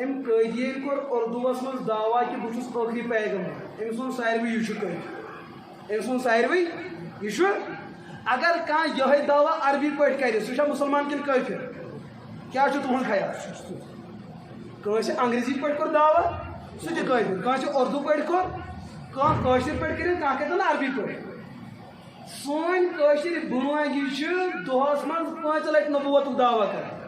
أمۍ قٲدیَن کوٚر اردوٗوس منٛز دعوا کہِ بہٕ چھُس ٲخری پیغمبر أمۍ سُنٛد ساروٕے یہِ چھُ قٲدی أمۍ سُنٛد ساروٕے یہِ چھُ اگر کانٛہہ یِہوے دعوا عربی پٲٹھۍ کرِ سُہ چھا مُسلمان کِنہٕ کٲفِر کیٛاہ چھُ تُہُنٛد خیال کٲنٛسہِ انگریزی پٲٹھۍ کوٚر دعوا سُہ تہِ قٲبِل کٲنٛسہِ اردوٗ پٲٹھۍ کوٚر کانٛہہ کٲشِر پٲٹھۍ کٔرِنۍ کانٛہہ کٔرۍتن عربی پٲٹھۍ سٲنۍ کٲشِر بُنوٲنی چھِ دۄہس منٛز 5 لٹہِ نبوتُک دعوا کران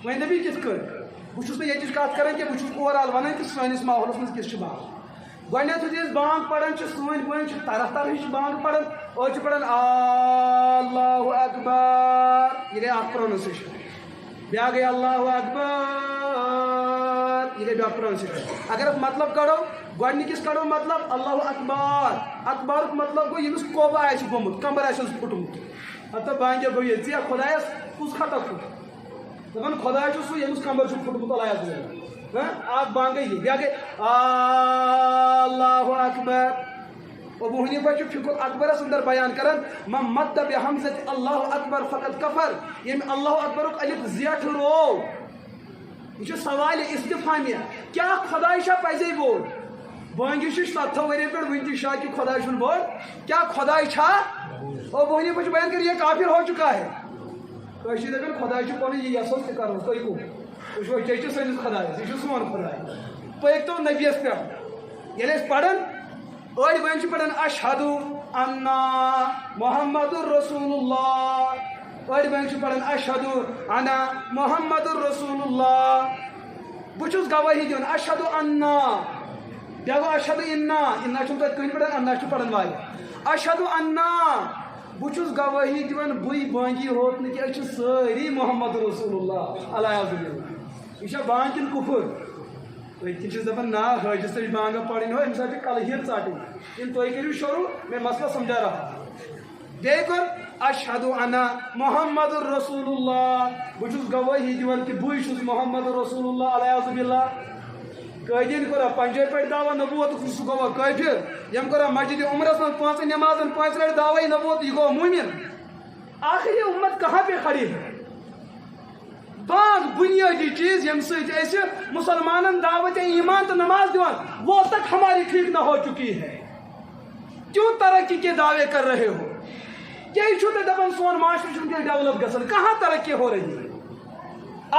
وۄنۍ دٔپِو کِتھ کٲٹھۍ بہٕ چھُس نہٕ ییٚتِچ کتھ کران کینٛہہ بہٕ چھُس اوٚوَرآل ونان کہِ سٲنِس ماحولس منٛز کِژھ چھِ بانگ گۄڈٕنیتھ یُتھُے أسۍ بانگ پران چھِ سٲنۍ بٲے چھِ طرح طرہٕچ بانگ پران أڑۍ چھِ پران اللہ اکبر یہِ گٔے اکھ پروننسیشن بیٛاکھ گٔے اللہ اکبر یہ گئی بیاکھ پروننسیشن اگر مطلب کڑو گۄڈنِکِس کڑو مطلب اللہ اکبر اکبرُک مطلب گوٚو ییٚمِس کوبہٕ آسہِ گوٚمُت کمبر آسٮ۪س پھُٹمُت ہتہٕ بانگہِ گوٚو ییٚتہِ ژےٚ خۄدایس کُس خطا کھوٚت دپان خۄدا چھُ سُہ ییٚمِس کمبر چھُ پھُٹمُت اللہ اکھ بانگ گٔے یہِ بیٛاکھ گٔے اللہ اکبر ابو حنیفہ چھُ فِقُل اکبرس اندر بیان کران من مد بحمزة اللہ اکبر فقط کفر ییٚمہِ اللہ اکبرُک الف زیٹھ رو یہ چھُ سوالِ استفہامیہ کیا خداے چھا پزے بوڑ بانگہِ چھُ 70 ؤری پٮ۪ٹھ وُنہِ تہِ شاکہِ خۄدا چھُنہٕ بوڑ کیا خداے چھا ابو حنیفہ چھُ بیان کر یہ کافر ہو چکا ہے کٲشِرۍ دپان خداے چھُ پنُن یہِ یژھو تہِ کرو تُہۍ کُم تُہۍ چھُو ژےٚ چھُ سٲنِس خدایس یہِ چھُ سون خداے پٔکۍتو نبیَس پٮ۪ٹھ ییٚلہِ أسۍ پران أڑۍ وۄنۍ چھِ پران اشہدُ انہ محمد رسول اللہ أڑۍ وۄنۍ چھِ پران اشہدُ انہ محمد رسول اللہ بہٕ چھُس گوٲہی دِوان اشہدُ انہ بیٛاکھ گوٚو اشہدُ انہ انہ چھُنہٕ توتہِ کٕہٕنۍ پران انہ چھُ پران واریاہ اشہدُ انہ بہٕ چھُس گوٲہی دِوان بٕے بانگی ہوت نہٕ کہِ أسۍ چھِ سٲری محمد رسول اللہ علیہ وسلم یہ چھا بانگ کِنہٕ کُفر تُہۍ تہِ چھِس دپان نا حٲجِس تہِ چھِ بانگا پرٕنۍ ہو أمِس حظ چھِ کلہٕ ہِر ژٹٕنۍ کِنہٕ تُہۍ کٔرِو شروع میں مسئلہ سمجھا رہا بیٚیہِ کوٚر اشہدُ انہ محمد رسول اللہ بہٕ چھُس گوٲہی دِوان کہِ بٕے چھُس محمد رسول اللہ علیہ باللہ قٲدیٖن کوٚرا پنجٲبۍ پٮ۪ٹھ دعوا نبوت سُہ گوٚوا کٲفِر ییٚمۍ کوٚرا مسجدِ عمرس منٛز 5 نٮ۪مازن 5 لٹہِ دعوے نبوت یہِ گوٚو موٗمِن آخر یہ امت کہاں پہ کھڑی ہے بعض بنیادی چیز یم سۭتۍ أسۍ مسلمانن دعوت ایمان تو نماز دیوان وہ تک ہماری ٹھیک نہ ہو چکی ہے کیوں ترقی کے دعوے کر رہے ہو یہی چھو تو دپان سون معاشرہ چھُنہٕ ڈیولپ گژھان کہاں ترقی ہو رہی ہے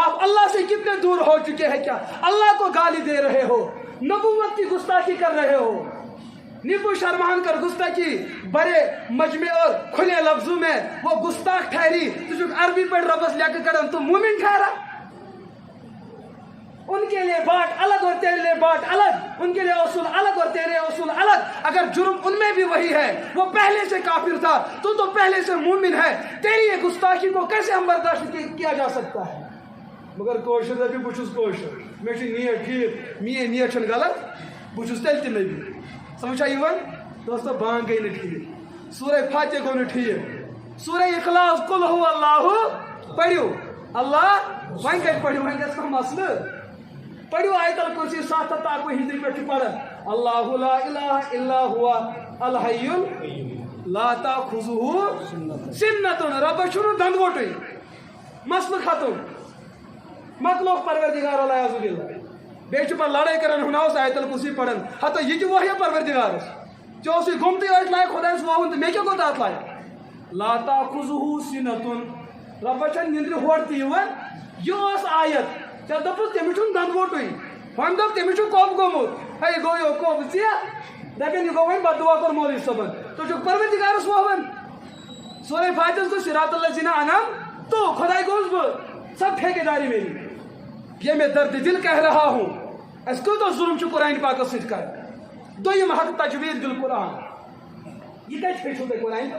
آپ اللہ سے کتنے دور ہو چکے ہیں کیا اللہ کو گالی دے رہے ہو نبوت کی گستاخی کر رہے ہو نیبو شرمان کر گستاخی بڑے مجمع اور کھلے لفظوں میں وہ گستاخ ٹھہری تو عربی پر ربس لے کے کرن تو مومن ٹھہرا ان کے لیے بات الگ اور تیرے لیے بات الگ ان کے لیے اصول الگ اور تیرے اصول الگ اگر جرم ان میں بھی وہی ہے وہ پہلے سے کافر تھا تو پہلے سے مومن ہے تیری یہ گستاخی کو کیسے ہم برداشت کیا جا سکتا ہے مگر کوشر دپی بہ چھُس کوشر مے چھُ نیت ٹھیک میٲنۍ نیت چھنہٕ غلط بہ چھُس تیٚلہِ تہِ نبی سمجھا یِوان دوستو بانگ گٔے نہٕ ٹھیک سورہ فاتح گوٚو نہٕ ٹھیک سورہ اخلاص قل هو اللہ پٔرِو اللہ وۄنۍ کتہِ پٔرِو وۄنۍ گژھِ کانٛہہ مسلہٕ پٔرِو آیت الکرسی 7 ہجری پٮ۪ٹھ چھُ پران اللہ لا الہ الا هو الحی لا تأخذه سنة ربس چھُنہٕ دندوٹٕے مسلہٕ ختم مطلب پروردگار علیہ باللہ بیٚیہِ چھُ پتہٕ لڑٲے کران ہُناوس آیت الکرسی پران ہتہ یہِ تہِ وحیہ پروردگارس ژےٚ اوسُے گوٚمتٕے ٲٹۍ لایق خۄدایس ووٚوُن تہٕ مےٚ کیٛاہ گوٚو تتھ لایق لا تأخذه سنة ربس چھنہٕ نِندرِ ہورٕ تہِ یِوان یہِ ٲس آیت ژےٚ دوٚپُس تٔمِس چھُنہٕ دندوٹٕے وۄنۍ دوٚپ تٔمِس چھُ کوٚب گوٚمُت ہے گوٚو یو کوٚب ژےٚ دپان یہِ گوٚو وۄنۍ بددُعا کوٚر مولوی صٲبن تُہۍ چھُکھ پروردگارس ووٚوان سورہ فاتحس گوٚو صراط الذین انعمت تو خۄداے گوٚوُس بہٕ سب ٹھیکیداری میری یہ میں درد دل کہہ رہا ہوں اس کو تو ظلم چھُ قرآن پاکس سۭتۍ کران دوٚیِم حق تجویٖد بالقرآن یہِ کتہِ ہیٚچھِو تۄہہِ قرآن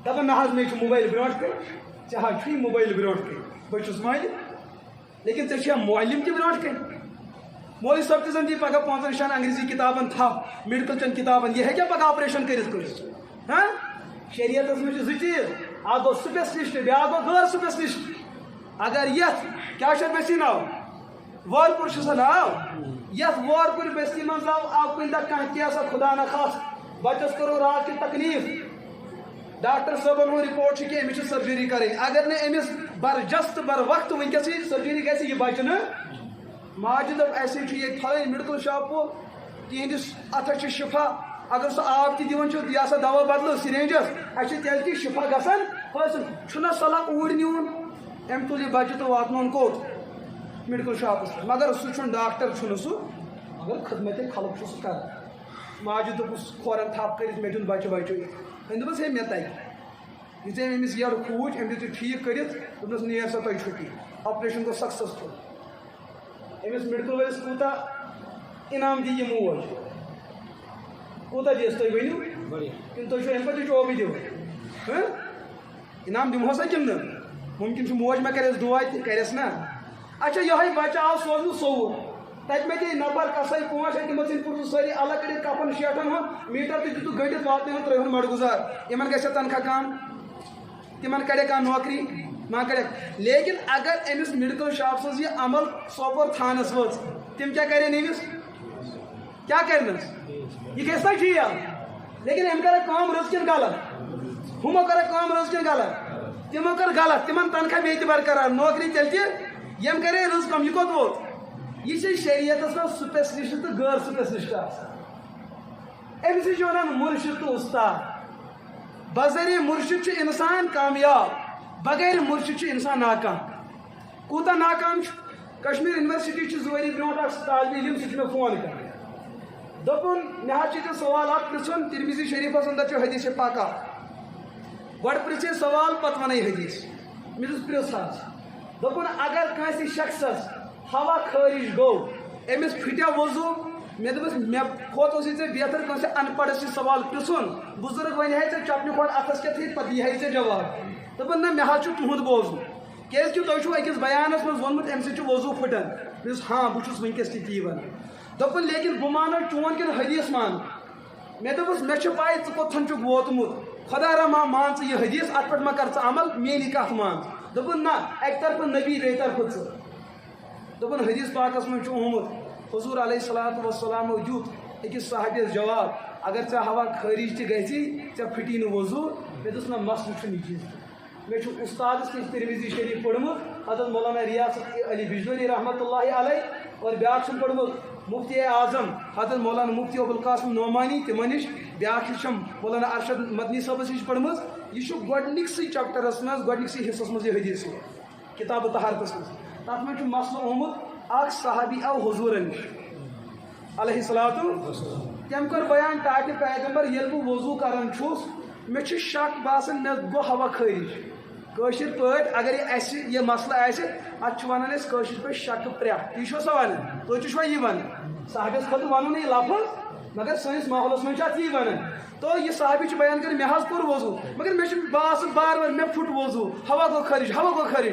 دپان نہ حظ مےٚ چھُ موبایل برونٛٹھ کَنۍ ژےٚ حظ چھُے موبایل برونٛٹھ کَنۍ بہٕ چھُس مٲلِک لیکن ژےٚ چھُیا معلم تہِ برونٛٹھ کَنۍ مولوی صٲب تہِ زن دی پگاہ 5 نِشان انگریزی کتابن تھپھ میڈیکل چن کتابن یہ ہیٚکیٛاہ پگاہ آپریشن کٔرِتھ ہاں شریعتس منٛز چھِ 2 چیٖز اکھ گوٚو سپیشلسٹ بیٛاکھ گوٚو غٲر سپیشلسٹ اگر یتھ کیا چھُ بستی ناو وارپور چھُ سا ناو یتھ وارپور بستی منٛز آو کُنہِ دۄہ کانٛہہ کیسا خدا نخواست بچس کوٚرُو رات کہِ تکلیٖف ڈاکٹر صٲبن ہُنٛد رپورٹ چھُ کہِ أمِس چھِ سرجری کرٕنۍ اگر نہٕ أمِس برجست بر وقت وٕنکیٚسٕے سرجری گژھِ یہِ بچہِ نہٕ ماجہِ دوٚپ اَسے چھُ ییٚتہِ تھٲوِتھ میڈیکل شاپو تِہنٛدِس اتھس چھُ شفا اگر سُہ آب تہِ دِوان چھُ یہِ سا دوا بدلہٕ سِرینجس اَسہِ چھُ تیٚلہِ تہِ شفا گژھان حٲصِل چھُنہ صلاح اوٗرۍ نیوٗن أمۍ تُل یہِ بچہِ تہٕ واتنووُن کوٚت میڈیکل شاپس پٮ۪ٹھ مگر سُہ چھُنہٕ ڈاکٹر چھُنہٕ سُہ مگر خدمت خلق چھُ سُہ کران ماجہِ دوٚپُس کھورن تھپھ کٔرِتھ مےٚ دیُن بچہِ بچہِ أمۍ دوٚپُس ہے مےٚ تگہِ یُتھُے أمۍ أمِس یٔڈ کھوٗج أمۍ دیُت یہِ ٹھیٖک کٔرِتھ دوٚپنس نیر سا تۄہہِ چھُٹی آپریشن گوٚو سکسیسفُل أمِس میڈیکل وٲلِس کوٗتاہ انعام دی یہِ موج کوٗتاہ دِیَس تُہۍ ؤنِو کِنہٕ تُہۍ چھُو اَمہِ پتہٕ چوبٕے دِوان انعام دِمہوسا کِنہٕ نہٕ ممکن چھُ موج مےٚ کَرٮ۪س دُعا تہِ کَرٮ۪س نا اچھا یہ بچہ آو سوزن سوور تک میں دی نفر کسائی پانچ ہے تمہ پوچھ ساری الگ کڑ کپن شیٹن ہوں میٹر تہ دتھ گڑت واتن ترہن مڑ گزار ان گھر تنخواہ کم تمن کڑے کھانا نوکری ما کڑے لیکن اگر امس میڈیکل شاپ سز یہ عمل سوپور تھانس وز تم کیا کریں امس کیا کرنس یہ گھس نا ٹھیک لیکن ام کر کام رز کن غلط ہمو کر کام رز کن غلط تمو کر غلط تمن تنخواہ بیت برقرار نوکری تیل تہ یم کرے رز کم یہ کوت ووت یہ شریعت میں سپیشلسٹ تو غیر سپیشلسٹ امس ونان مرشد تو استاد بذریعہ مرشد انسان کامیاب بغیر مرشد انسان ناکام کوتا ناکام کشمیر یونیورسٹی زوری برونٹ طالب علم سہ فون کر دپن مے حظ سوالات پرژھن ترمذی شریفس اندر حدیث پاک گۄڈٕ پرژھے سوال پتہٕ ونے حدیث مے دس پرژھ حظ دپن اگر کٲنٛسہِ شخصس ہوا خارج گو امس پھٹیا وضو مے دس مے کھوت ژے بہتر کٲنٛسہِ ان پڑھس یہ سوال پرژھن بزرگ ون ہے ژے چپنہِ کھۄڑ اتھس کیٛاہ تھٲیِتھ پتہٕ یی ژے جواب دپن نہ مے حظ چھُ تُہُنٛد بوزُن کیٛازِ کہ تۄہہِ چھُو أکِس بیانس منٛز ووٚنمُت امہِ سۭتۍ چھُ وضو پھٹان مے دوٚپُس ہاں بہٕ چھُس وٕنکٮ۪س تہِ تی ونان دپن لیکن بہٕ مانو چون کِنہٕ حدیث مان مے دوٚپُس مےٚ چھِ پاے ژٕ کوٚتتھن چھُکھ ووتمُت خۄدا رحمان مان ژٕ یہِ حدیث اتھ پٮ۪ٹھ ما کر ژٕ عمل میٛٲنی کتھ مان دوٚپُن نہ اکہِ طرفہٕ نبی بیٚیہِ طرفہٕ ژٕ دوٚپُن حدیث پاکس منٛز چھُ آمُت حضور علیہ الصلوۃ والسلامو دیُت أکِس صحابیس جواب اگر ژےٚ ہوا خٲرج تہِ گژھی ژےٚ پھٕٹی نہٕ وضو مے دوٚپُس نہ مسلہٕ چھُنہٕ یہِ چیٖز مے چھُ اُستادس نِش ترمذی شریف پوٚرمُت حضرت مولانا ریاست علی بجنوری رحمۃ اللہ علیہ اور بیاکھ چھُم پوٚرمُت مفتی اعظم حضرت مولانا مفتی ابوالقاسم نعمانی تمن نش بیاکھ چھم مولانا ارشد مدنی صٲبس نش پٔرمٕژ یہ چھُ گۄڈنِکسٕے چپٹرس منٛز گۄڈنِکسٕے حصس منٛز یہ حدیث کتاب طہارتس منٛز تتھ منٛز چھُ مسلہٕ آمُت اکھ صحابی آو حضورن نش علیہ الصلوۃ تٔمۍ کوٚر بیان تاکہِ پیغمبر ییٚلہِ بہٕ وضوٗ کران چھُس مےٚ چھُ شک باسان مےٚ گوٚو ہوا خٲرج کٲشِر پٲٹھۍ اگر یہ مسلہٕ آسہِ اتھ چھِ ونان أسۍ کٲشِر پٲٹھۍ شکہٕ پرٛٮ۪کھ تی چھُوا سا ونان تُہۍ تہِ چھُوا یی ونان صحابیس خٲطرٕ ونو نہٕ یہِ لفظ مگر سٲنِس ماحولس منٛز چھِ اتھ یی ونان تو یہ صحابی چھُ بیان کران مےٚ حظ کوٚر وضوٗ مگر مےٚ چھُ باسان بار بار مےٚ پھُٹ وضوٗ ہوا گوٚو خٲرج ہوا گوٚو خٲرج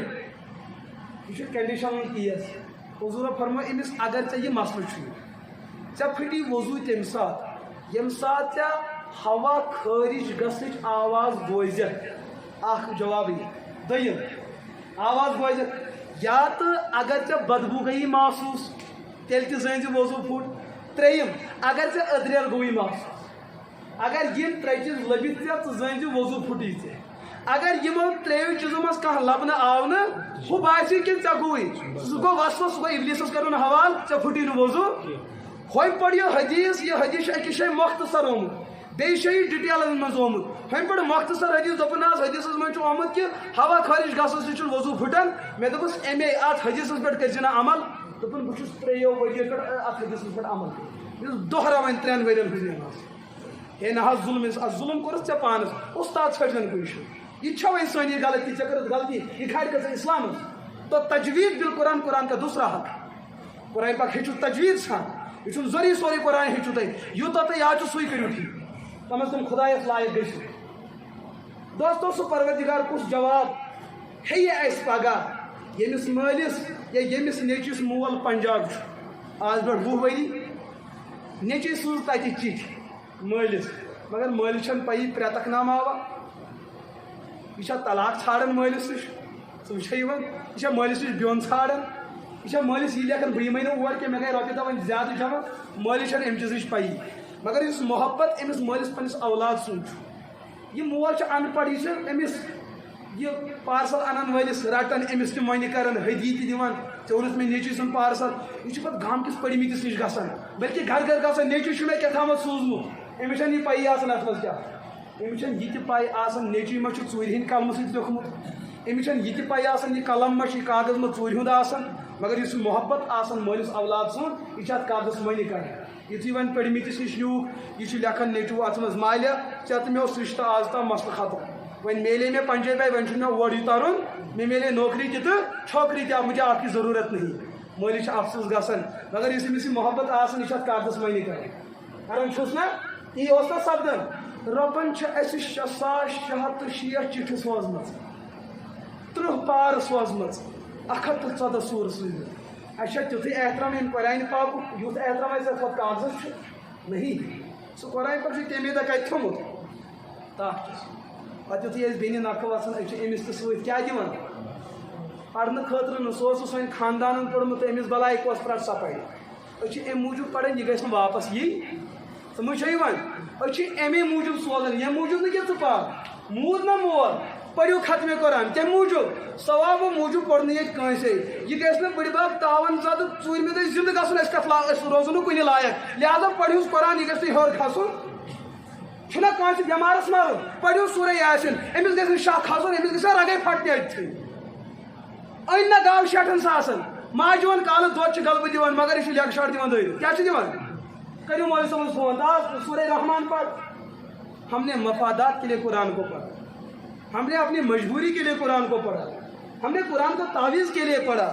یہ چھُ کنڈیشن وۄنۍ کیس حضوٗرو فرموو أمِس اگر ژےٚ یہِ مسلہٕ چھُے ژےٚ پھٕٹی وضوٗ تمہِ ساتہٕ ییٚمہِ ساتہٕ ژےٚ ہوا خٲرج گژھنٕچ آواز بوٗزِتھ اکھ جواب یہِ دوٚیِم آواز بوٗزِتھ یا تہٕ اگر ژےٚ بدبوٗ گٔیی محسوٗس تیٚلہِ تہِ زٲنۍ زِ وضوٗ پھُٹ ترٛیٚیِم اگر ژےٚ أدرٮ۪ر گوٚوُے محسوٗس اگر یِم ترٛےٚ چیٖز لٔبِتھ ژےٚ ژٕ زٲنۍ زِ وضوٗ پھُٹی ژےٚ اگر یِمو ترٛیٚیو چیٖزو منٛز کانٛہہ لبنہٕ آو نہٕ ہُہ باسہِ کہِ ژےٚ گوٚوُے سُہ گوٚو وسوس سُہ گوٚو اِبلیٖسس کرُن حوالہٕ ژےٚ پھُٹی نہٕ وضوٗ وۄنۍ پٔر یہِ حدیث چھُ أکِس جایہِ مۄختصر آمُت بیٚیہِ چھُ یہِ ڈِٹیلن منٛز آمُت وۄنۍ پٔر مۄختصر حدیث دوٚپُن حظ حدیثس منٛز چھُ آمُت کہِ ہوا خٲرج گژھنہٕ سۭتۍ چھُنہٕ وضوٗ پھٕٹان مےٚ دوٚپُس اَمے اتھ حدیثس پٮ۪ٹھ کٔرۍ زِ نہٕ عمل دوٚپُن بہٕ چھُس 3 ؤرۍیو پٮ۪ٹھ اتھ حدیثس پٮ۪ٹھ عمل کران یُس دۄہراوان 3 ؤرین ہٕنٛز نٮ۪ماز ہے نہ حظ ظُلم اتھ ظُلم کوٚرُتھ ژےٚ پانس اُستاد ژھٲرزن کُنہِ جایہِ یہ چھا وۄنۍ سٲنی غلطی ژےٚ کٔرٕتھ غلطی یہ کھالہِ کٔژ اسلامس تو تجویٖد بالقرآن قرآن کا دوسرا حق قرآن پاک ہیٚچھِو تجویٖد سان یہ چھُنہٕ ضروٗری سورُے قرآن ہیٚچھِو تُہۍ یوٗتاہ تُہۍ یاد چھُ سُے کٔرِو ٹھیٖک کم از کم خدایس لایق گژھِو دوستو سُہ پروردگار کُس جواب ہیٚیہِ اَسہِ پگاہ ییٚمِس مٲلِس یا ییٚمِس نیٚچوِس مول پنجاب چھُ آز برونٛٹھ 20 ؤری نیٚچوۍ سوٗز تتہِ چِٹھۍ مٲلِس مگر مٲلِس چھنہٕ پیی پرٛٮ۪تکھ نامہ آوا یہ چھا طلاق ژھانڈان مٲلِس نِش ژٕ وٕچھے یِوان یہ چھا مٲلِس نِش بیوٚن ژھانڈان یہ چھا مٲلِس یہِ لیکھان بہٕ یِمے نہٕ اور کینٛہہ مےٚ گٔے رۄپیہِ دہ وۄنۍ زیادٕ جمع مٲلِس چھنہٕ اَمہِ چیٖزٕچ پیی مگر یُس محبت أمِس مٲلِس پننِس اولاد سُنٛد چھُ یہِ مول چھُ ان پڑھ یہِ چھُ أمِس یہِ پارسل انن وٲلِس رٹان أمِس تہِ مۄنہِ کران ہدی تہِ دِوان ژےٚ اوٚنُتھ مےٚ نیٚچوۍ سُنٛد پارسل یہِ چھُ پتہٕ گامکِس پٔرمٕتِس نِش گژھان بلکہِ گرٕ گرٕ گژھان نیٚچوۍ چھُ مےٚ کیٛاہ تھامَتھ سوٗزمُت أمِس چھنہٕ یہِ پیی آسان اتھ منٛز کیٛاہ أمِس چھنہٕ یہِ تہِ پاے آسان نیٚچوۍ ما چھُ ژوٗرِ ہٕنٛدۍ قلمہٕ سۭتۍ لیوٚکھمُت أمِس چھنہٕ یہِ تہِ پاے آسان یہِ قلم ما چھُ یہِ کاغذ ما ژوٗرِ ہُنٛد آسان مگر یُس یہِ محبت آسان مٲلِس اولاد سُنٛد یہِ چھُ اتھ کاغذس مۄنہِ کران یُتھُے وۄنۍ پٔرمٕتِس نِش نیوٗکھ یہِ چھُ لیکھان نیٚچوٗ اتھ منٛز مالہِ ژےٚ تہٕ مےٚ اوس رِشتہٕ آز تام مسلہٕ ختم وۄنۍ میلے مےٚ پنجٲبی وۄنۍ چھُنہٕ مےٚ اور یہِ ترُن مےٚ میلے نوکری تہِ تہٕ چھوکری تہِ مجھے آپ کی ضروٗرت نہیں مٲلِس چھُ افسوٗس گژھان مگر یُس أمِس یہِ محبت آسان یہِ چھُ اتھ کاغذس مۄنہِ کران چھُس نا تی اوس نا سپدان رۄبن چھِ اَسہِ 6660 چِٹھِ سوزمٕژ 30 پارٕ سوزمٕژ 114 سور سوزمت اچھا تیتھے احترام ان قرآن پاک یوت احترام ایسا خود کاغذ نہیں سو قرآن پاک تمے دہ کتہ تھومت تاک پتہ یتھے اس بینہِ نکھٕ وسان أسۍ چھِ أمِس تہِ سۭتۍ کیٛاہ دِوان پرنہٕ خٲطرٕ نہٕ سُہ اوس سٲنۍ خاندانن پوٚرمُت أمِس بلاے کۄس پرٛٹ سۄ پرِ أسۍ چھِ اَمہِ موٗجوٗب پران یہِ گژھِ نہٕ واپس یی سمجھ چھا یِوان أسۍ چھِ اَمے موٗجوٗب سوزان ییٚمہِ موٗجوٗب نہٕ کینٛہہ ژٕ پر موٗد نہ مول پٔرِو ختمہِ قرآن کَمہِ موٗجوٗب ثوابو موٗجوٗب پوٚر نہٕ ییٚتہِ کٲنٛسے یہِ گژھِ نہٕ بٕڈِ بب تاوَن زدٕ ژوٗرمہِ دۄہ زِندٕ گژھُن أسۍ کَتھ أسۍ روزو نہٕ کُنہِ لایق لہذا پٔرہوٗس قرآن یہِ گژھِ نہٕ ہیوٚر کھسُن چھُنہ کٲنٛسہِ بٮ۪مارَس مَرُن پٔرِو سورہ یاسین أمِس گژھِ نہٕ شاہ کھسُن أمِس گژھِ رگے پھٹنہِ أتتھٕے أنۍ نہ گاو 60 ساسن ماجہِ ووٚن کالہٕ دۄد چھِ غلبہٕ دِوان مگر یہِ چھُ لیٚکہٕ شاٹ دِوان دٲرِتھ کیٛاہ چھِ دِوان کٔرِو مولوی صٲبَس فون داس سورہ رحمان پڑھ ہم نے مفادات کے لیے قرآن کو پڑھا ہم نے اپنی مجبوری کے لیے قرآن کو پڑھا ہم نے قرآن کو تعویذ کے لیے پڑھا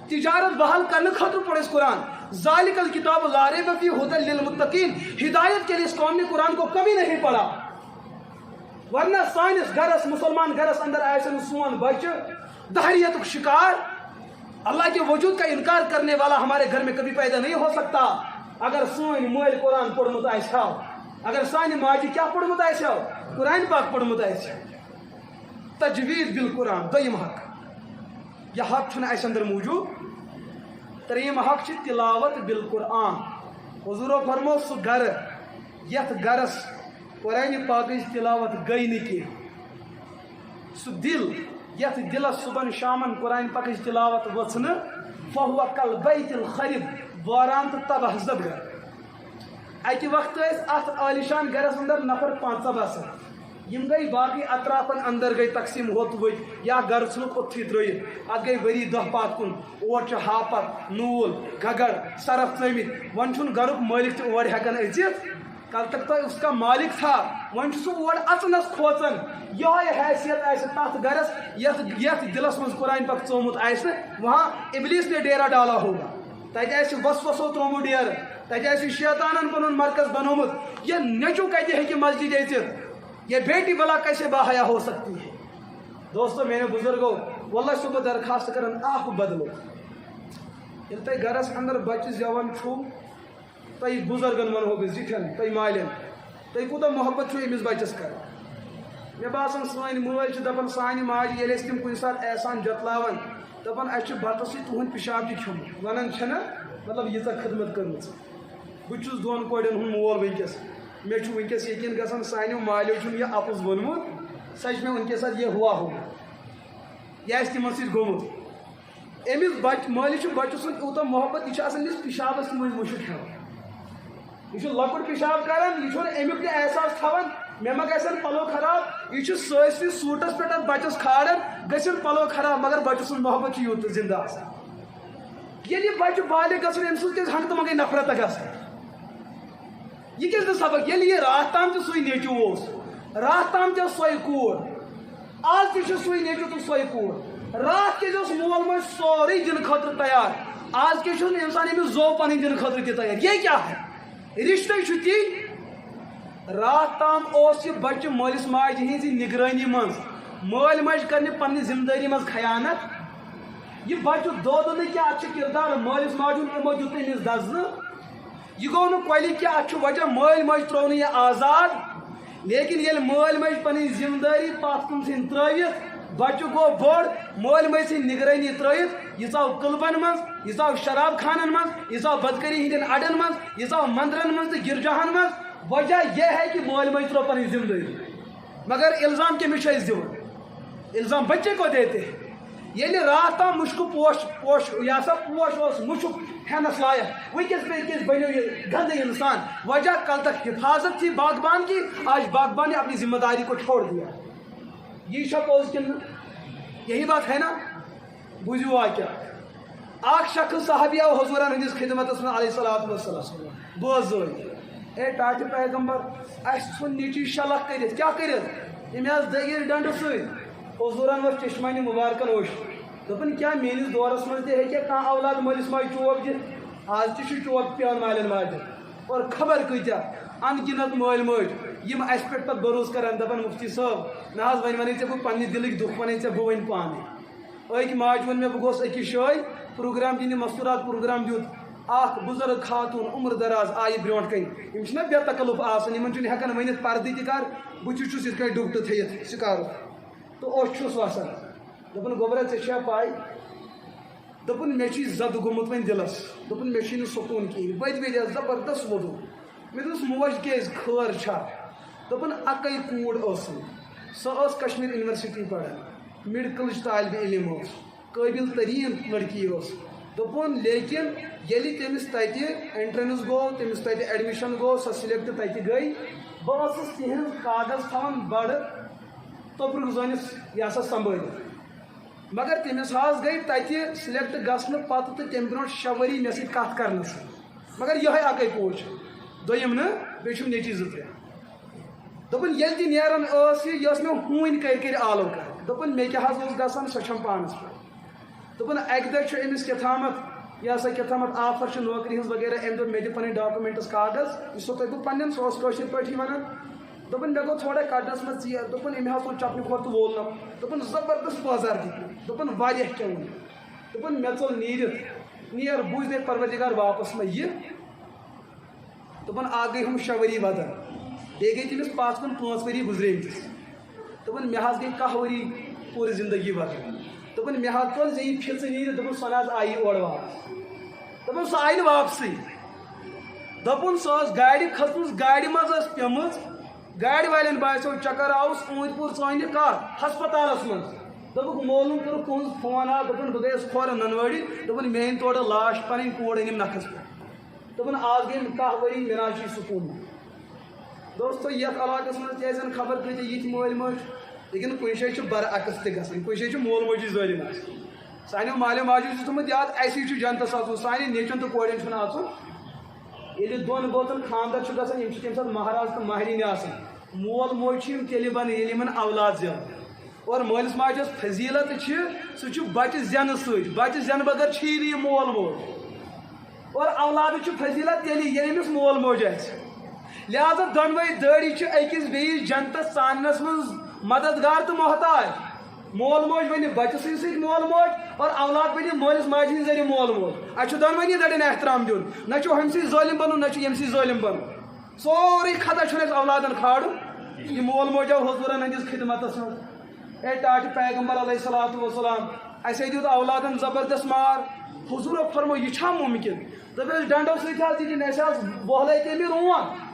تجارت بحال کرنے خاطر پڑھے اس قرآن ذالک الکتاب لا ریب فیہ ھدی للمتقین ہدایت کے لیے اس قوم نے قرآن کو کبھی نہیں پڑھا ورنہ سانس گرس مسلمان گرس اندر آسن سون بچہ دہریت شکار اللہ کے وجود کا انکار کرنے والا ہمارے گھر میں کبھی پیدا نہیں ہو سکتا اگر سون مول قرآن پڑھمت آسہ اگر سانہ ماجہ کیا پڑھمت آسہ قرآن پاک پڑھمت آسہ تجوید بالقرآن دویم حق یہ حق چھُنہٕ اَسہِ اندر موجود ترٛیٚیِم حق چھِ تلاوت بالقرآن حضورو فرمو سُہ گرٕ یتھ گرس قرآن پاکٕچ تلاوت گٔے نہٕ کینٛہہ سُہ دل یتھ دلس صبحن شامن قرآن پاکٕچ تلاوت ؤژھ نہٕ فہو کالبیت الخرب واران تہٕ تباہ زد گر اکہِ وقتہٕ ٲسۍ اتھ عالیشان گرس اندر نفر 15 بسان یم گئی باقی اطرافن اندر گئی تقسیم ہوت ورت یا گر ژھنُکھ اوٚتتھٕے ترٲیِتھ اتھ گئی ؤری 10 پتھ کُن اور چھُ ہاپت نوٗل گگڑ سرف ژٲمٕتۍ وۄنۍ چھُنہٕ گرُک مٲلِک تہِ اور ہٮ۪کان أژِتھ کل تک تو اس کا مالک تھا وۄنۍ چھُ سُہ اور اژنس کھوژان یہے حیثیت آسہِ تتھ گرس یتھ دلس منٛز قرآن پاک ژومُت آسہِ وہاں ابلیس نے ڈیرا ڈالا ہوگا تتہِ آسہِ وسوسو ترومُت ڈیرٕ تتہِ آسہِ شیطانن پنُن مرکز بنومُت یہ نیٚچوٗ کتہِ ہیٚکہِ مسجد أژِتھ یہ بیٹی بلا کیسے باحیا ہو سکتی ہے دوستو میرے بزرگوں واللہ صبح درخواست کرن آپ بدلو ییٚلہِ تۄہہِ گرس اندر بچہِ زیوان چھُو تۄہہِ بزرگن ونہو بہٕ زِٹھٮ۪ن تۄہہِ مالٮ۪ن تۄہہِ کوٗتاہ محبت چھُو أمِس بچس کران مےٚ باسان سٲنۍ مٲلۍ چھِ دپان سانہِ ماجہِ ییٚلہِ أسۍ تِم کُنہِ ساتہٕ احسان جتلاوان دپان اَسہِ چھُ بتس سۭتۍ تُہُنٛد پِشاب تہِ کھیوٚمُت ونان چھَنہ مطلب ییٖژاہ خدمت کٔرمٕژ بہٕ چھُس 2 کورٮ۪ن ہُنٛد مول وٕنکٮ۪س مےٚ چھُ وٕنکٮ۪س یقیٖن گژھان سانیو مالیو چھُنہٕ یہِ اپُز ووٚنمُت سۄ چھِ مےٚ وٕنکٮ۪س یہِ ہوا ہوگا یہِ آسہِ تِمن سۭتۍ گوٚمُت أمِس بچہِ مٲلِس چھُ بچہِ سُنٛد یوٗتاہ محبت یہِ چھُ آسان أمِس پِشابس منٛز مُشُک ہٮ۪وان یہ لۄکُٹ پِشاب کران یہ امیُک تہِ احساس تھاوان مےٚ ما گژھن پلو خراب یہ سٲرسٕے سوٗٹس پٮ۪ٹھ اتھ بچس کھالان گژھن پلو خراب مگر بچہِ سُنٛد محبت چھُ یوٗت زندٕ آسان ییٚلہِ یہِ بچہِ بالغ گژھان أمۍ سٕنٛز کیٛازِ ہنٛگتہٕ منٛگے نفرتہ گژھان یہ کیٛاہ نہٕ سبق ییٚلہِ یہِ راتھ تام تہِ سُے نیٚچوٗ اوس راتھ تام تہِ ٲس سۄے کوٗر آز تہِ چھُ سُے نیٚچوٗ تہٕ سۄے کوٗر راتھ کیٛازِ اوس مول موج سورُے دِنہٕ خٲطرٕ تیار آز کیٛازِ چھُنہٕ اِنسان أمِس زو پنٕنۍ دِنہٕ خٲطرٕ تہِ تیار یہ کیٛاہ ہے رشتے چھُ تی راتھ تام اوس یہِ بچہِ مٲلِس ماجہِ ہِنٛزِ نگرٲنی منٛز مٲلۍ ماجہِ کرنہِ پننہِ ذمہٕ دٲری منٛز خیانت یہِ بچہِ دۄد نہٕ کینٛہہ اتھ چھُ کردار مٲلِس ماجہِ ہُنٛد یِمو دیُت أمِس دزنہٕ یہ گوٚو نہٕ کۄلہِ کینٛہہ اتھ چھُ وجہ مٲلۍ ماجہِ ترٛوو نہٕ یہِ آزاد لیکن ییٚلہِ مٲلۍ ماجہِ پنٕنۍ ذمہٕ دٲری پتھ کُن ژھٕنۍ ترٲوِتھ بچہِ گوٚو بوٚڑ مٲلۍ ماجہِ ژھٕنۍ نگرٲنی ترٲوِتھ یہِ ژاو کٕلبن منٛز یہِ ژاو شراب خانن منٛز یہِ ژاو بدکٔری ہٕنٛدٮ۪ن اڈن منٛز یہِ ژاو مندرن منٛز تہٕ گرجاہن منٛز وجہ یہ ہے کہ مٲلۍ ماجہِ ترٛوو پنٕنۍ ذمہٕ دٲری مگر الزام کٔمِس چھِ أسۍ دِوان الزام بچے کو دیتے ییٚلہِ راتھ تام مُشکہٕ پوش یہِ ہسا پوش اوس مُشُک ہٮ۪نس لایق وٕنکٮ۪س بنیو یہِ گندٕ انسان وجہ کل تک حفاظت تھی باغبان کی آج باغبان نے اپنی ذمہ داری کو چھوڑ دیا یہ پوز کن یہی بات ہے نا بوٗزِو واقعہ اکھ شخص صحابی آو حضورن ہٕنٛدِس خدمتس منٛز علیہ الصلوۃ والسلام بوزٲے اے ٹاٹہِ پیغمبر اَسہِ ژھُن نیٚچی شلق کٔرِتھ کیٛاہ کٔرِتھ أمۍ حظ دٔگِر ڈنڈٕ سۭتۍ حضورن ؤژھ چشمانہِ مُبارکن اوٚش دوٚپُن کیٛاہ میٲنِس دورس منٛز تہِ ہیٚکیٛاہ کانٛہہ اولاد مٲلِس ماجہِ چوب دِتھ آز تہِ چھُ چوب پیٚوان مالٮ۪ن ماجٮ۪ن اور خبر کۭتیاہ ان گِنت مٲلۍ مٲج یِم اَسہِ پٮ۪ٹھ پتہٕ بروسہٕ کران دپان مفتی صٲب نہ حظ وۄنۍ ونے ژےٚ بہٕ پننہِ دِلٕکۍ دُکھ ونے ژےٚ بہٕ وۄنۍ پانے اک ماج ون بہ گوس أکِس جایہِ پروگرام دِنہِ مستورات پروگرام دیُت اکھ بزرگ خاتون عمر دراز آیہِ برونٛٹھ کَنۍ یِم چھِنہ بے تکلف آسان یِمن چھُنہٕ ہٮ۪کان ؤنِتھ پردٕ تہِ کر بہٕ تہِ چھُس یِتھ کٔنۍ ڈُپٹہٕ تھٲیِتھ سِکارُف تہٕ اوٚش چھُس وسان دوٚپُن گوٚبرا ژےٚ چھےٚ پاے دوٚپُن مےٚ چھُے زدٕ گوٚمُت وۄنۍ دِلس دوٚپُن مےٚ چھُے نہٕ سکوٗن کِہیٖنۍ وٕدِ وٕدِ زبردست وضوٗ مےٚ دوٚپُس موج کیٛازِ خٲر چھا دوٚپُن اَکٕے کوٗر ٲسٕم سۄ ٲس کشمیٖر یونیورسٹی پران میڈکلٕچ طالبہِ علم ٲس قٲبِل تریٖن لڑکی ٲس دوٚپُن لیکن ییٚلہِ تٔمِس تَتہِ اٮ۪نٹرنس گوٚو تٔمِس تَتہِ ایڈمِشن گوٚو سۄ سِلیکٹ تَتہِ گٔے بہٕ ٲسٕس تِہنٛز کاغذ تھاوان بڑٕ توٚپرُک زٲنِس یہِ ہسا سنٛبھٲلِتھ مگر تٔمِس حظ گٔے تَتہِ سِلیکٹ گژھنہٕ پتہٕ تہٕ تَمہِ برونٛٹھ 6 ؤری مےٚ سۭتۍ کتھ کرنس مگر یِہوے اکٕے کوٗر چھِ دوٚیِم نہٕ بیٚیہِ چھُم نیٚچی 2-3 دوٚپُن ییٚلہِ تہِ نیران ٲس یہِ ٲس مےٚ ہوٗنۍ کٔرۍ آلو کران دوٚپُن مےٚ کیٛاہ حظ اوس گژھان سۄ چھم پانس پٮ۪ٹھ دوٚپُن اکہِ دۄہ چھُ أمِس کیٛاتھامتھ یہِ ہسا کیٛاتھامتھ آفر چھِ نوکری ہٕنٛز وغیرہ أمۍ دوٚپ مےٚ دِ پنٕنۍ ڈاکومینٹس کاغذ یُس تۄہہِ بہٕ پننٮ۪ن سُہ اوس کٲشِر پٲٹھی ونان دوٚپُن مےٚ گوٚو تھوڑا کڑنس منٛز ژیر دوٚپُن أمۍ حظ تُل چپنہِ کھۄر تہٕ وولنم دوٚپُن زبردست بازار دِتۍ دوٚپُن واریاہ کیٚنٛہہ ووٚن دوٚپُن مےٚ ژوٚل نیٖرِتھ نیر بوٗزۍ دے پروردِگار واپس مہ یہِ دوٚپُن اکھ گٔے ہُم 6 ؤری بدل بیٚیہِ گٔے تٔمِس 5 کُن 5 ؤری گُزریمتِس دوٚپُن مےٚ حظ گٔے 10 ؤری پوٗرٕ زندگی بدل دوٚپُن مےٚ حظ ژوٚل ژےٚ یہِ پھِرژٕ نیٖرِتھ دوٚپُن سۄ نہ حظ آیی اورٕ واپس دوٚپُن سۄ آیہِ نہٕ واپسٕے دوٚپُن سۄ ٲس گاڑِ کھٔژمٕژ گاڑِ منٛز ٲس پیٚمٕژ گاڑِ والٮ۪ن باسیٚو چکر آوُس اوٗنٛتۍ پوٗر ژٲنہِ کتھ ہسپتالس منٛز دوٚپُکھ مولوٗم کوٚرُکھ تُہنٛد فون آو دوٚپُن بہٕ گٔیَس کھۄرٕ ننوٲڑی دوٚپُن مےٚ أنۍ تورٕ لاش پنٕنۍ کوٗر أنِم نکھس پٮ۪ٹھ دوٚپُن آز گٔے 10 ؤری مےٚ نہ حظ چھُے سکوٗن دوستو یتھ علاقس منٛز تہِ ٲسۍ خبر کۭتیاہ یِتھۍ مٲلۍ مٲج لیکن کُنہِ جایہِ چھُ برعکس تہِ گژھان کُنہِ جایہِ چھُ مول موجی ظٲلِم آسان سانیو مالیو ماجیو چھُ تھوٚمُت یاد اَسے چھُ جنتس اژُن سانہِ نیٚچوٮ۪ن تہٕ کورٮ۪ن چھُنہٕ اژُن ییٚلہِ 2 بٲژن خانٛدر چھُ گژھان یِم چھِ تمہِ ساتہٕ مہراز تہٕ مہرِنۍ آسان مول موج چھِ یِم تیٚلہِ بنان ییٚلہِ یِمن اولاد زٮ۪وان اور مٲلِس ماجہِ یۄس فضیٖلت چھِ سُہ چھُ بچہِ زینہٕ سۭتۍ بچہِ زینہٕ بغٲر چھُیی نہٕ یہِ مول موج اور اولادٕ چھُ فضیٖلت تیٚلہِ ییٚلہِ أمِس مول موج آسہِ لہٰذا دۄنوَے دٲڑی چھِ أکِس بیٚیِس جنتس ژاننس منٛز مددگار تہٕ محتاج مول موج بنہِ بچہِ سٕنٛدِ سۭتۍ مول موج اور اولاد بنہِ مٲلِس ماجہِ ہٕنٛدِ ذٔریعہٕ مول موج اَسہِ چھُ دۄنوٕنی دَرٮ۪ن احترام دیُن نہ چھُ ہُمہِ سۭتۍ ظٲلِم بنُن نہ چھُ ییٚمہِ سۭتۍ ظٲلِم بنُن سورُے خطا چھُنہٕ اَسہِ اولادن کھالُن یہِ مول موج آو حضوٗرن ہٕنٛدِس خدمتس منٛز اے ٹاٹھہِ پیغمبر علیہ الصلوٰتُ وسلام اَسے دیُت اولادن زبردست مار حضوٗرو فرمو یہِ چھا مُمکِن دوٚپ اَسہِ ڈنڈو سۭتۍ حظ دِتِنۍ اَسہِ حظ بۄہلٲے تٔمۍ رون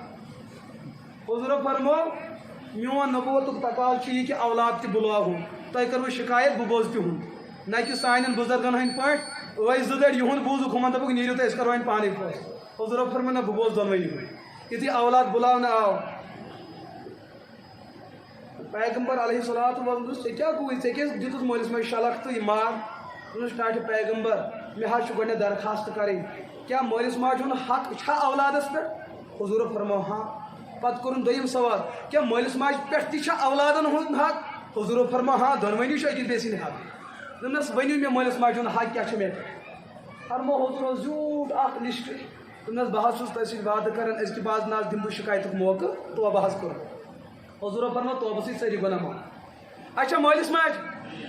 حضوٗرو فرمو میون نبوتُک تقاضہٕ چھُ یہِ کہِ اولاد تہِ بُلاوُن تۄہہِ کٔروٕ شِکایت بہٕ بوزٕ تِہُنٛد نہ کہِ سانٮ۪ن بُزرگن ہٕنٛدۍ پٲٹھۍ ٲسۍ 2 دٔڑۍ یِہُنٛد بوٗزُکھ ہُمن دوٚپُکھ نیٖرِو تُہۍ أسۍ کرو وۄنۍ پانے فٲصلہٕ حضوٗرو فرمو نہ بہٕ بوزٕ دۄنوٕنی ہُنٛد یُتھُے اولاد بُلاونہٕ آو پیغمبر علیہ الصلوٰتُ وسلام دوٚپُس ژےٚ کیٛاہ گوٚوُے ژےٚ کیٛازِ دِتُتھ مٲلِس ماجہِ شلکھ تہٕ یہِ مار دوٚپُس ٹاٹھہِ پیغمبر مےٚ حظ چھُ گۄڈٕنٮ۪تھ درخاست کَرٕنۍ کیٛاہ مٲلِس ماجہِ ہُنٛد حق چھا اولادس پٮ۪ٹھ حضوٗرو فرمو ہاں پتہٕ کوٚرُن دوٚیِم سوال کیٛاہ مٲلِس ماجہِ پٮ۪ٹھ تہِ چھا اولادن ہُنٛد حق حضوٗرو فرمو ہاں دۄنوٕنی چھُ أکِس بیٚیہِ سٕنٛدۍ حق دوٚپنس ؤنِو مےٚ مٲلِس ماجہِ ہُنٛد حق کیٛاہ چھُ مےٚ پٮ۪ٹھ فرمو حضوٗرو زیوٗٹھ اکھ لسٹ دوٚپنس بہٕ حظ چھُس تۄہہِ سۭتۍ وعدٕ کران أزکہِ بعد نہ حظ دِمہٕ بہٕ شِکایتُک موقعہٕ توبہٕ حظ کوٚر حضوٗرو فرمو توبہٕ سۭتۍ سٲری گۄناہ معاف اچھا مٲلِس ماجہِ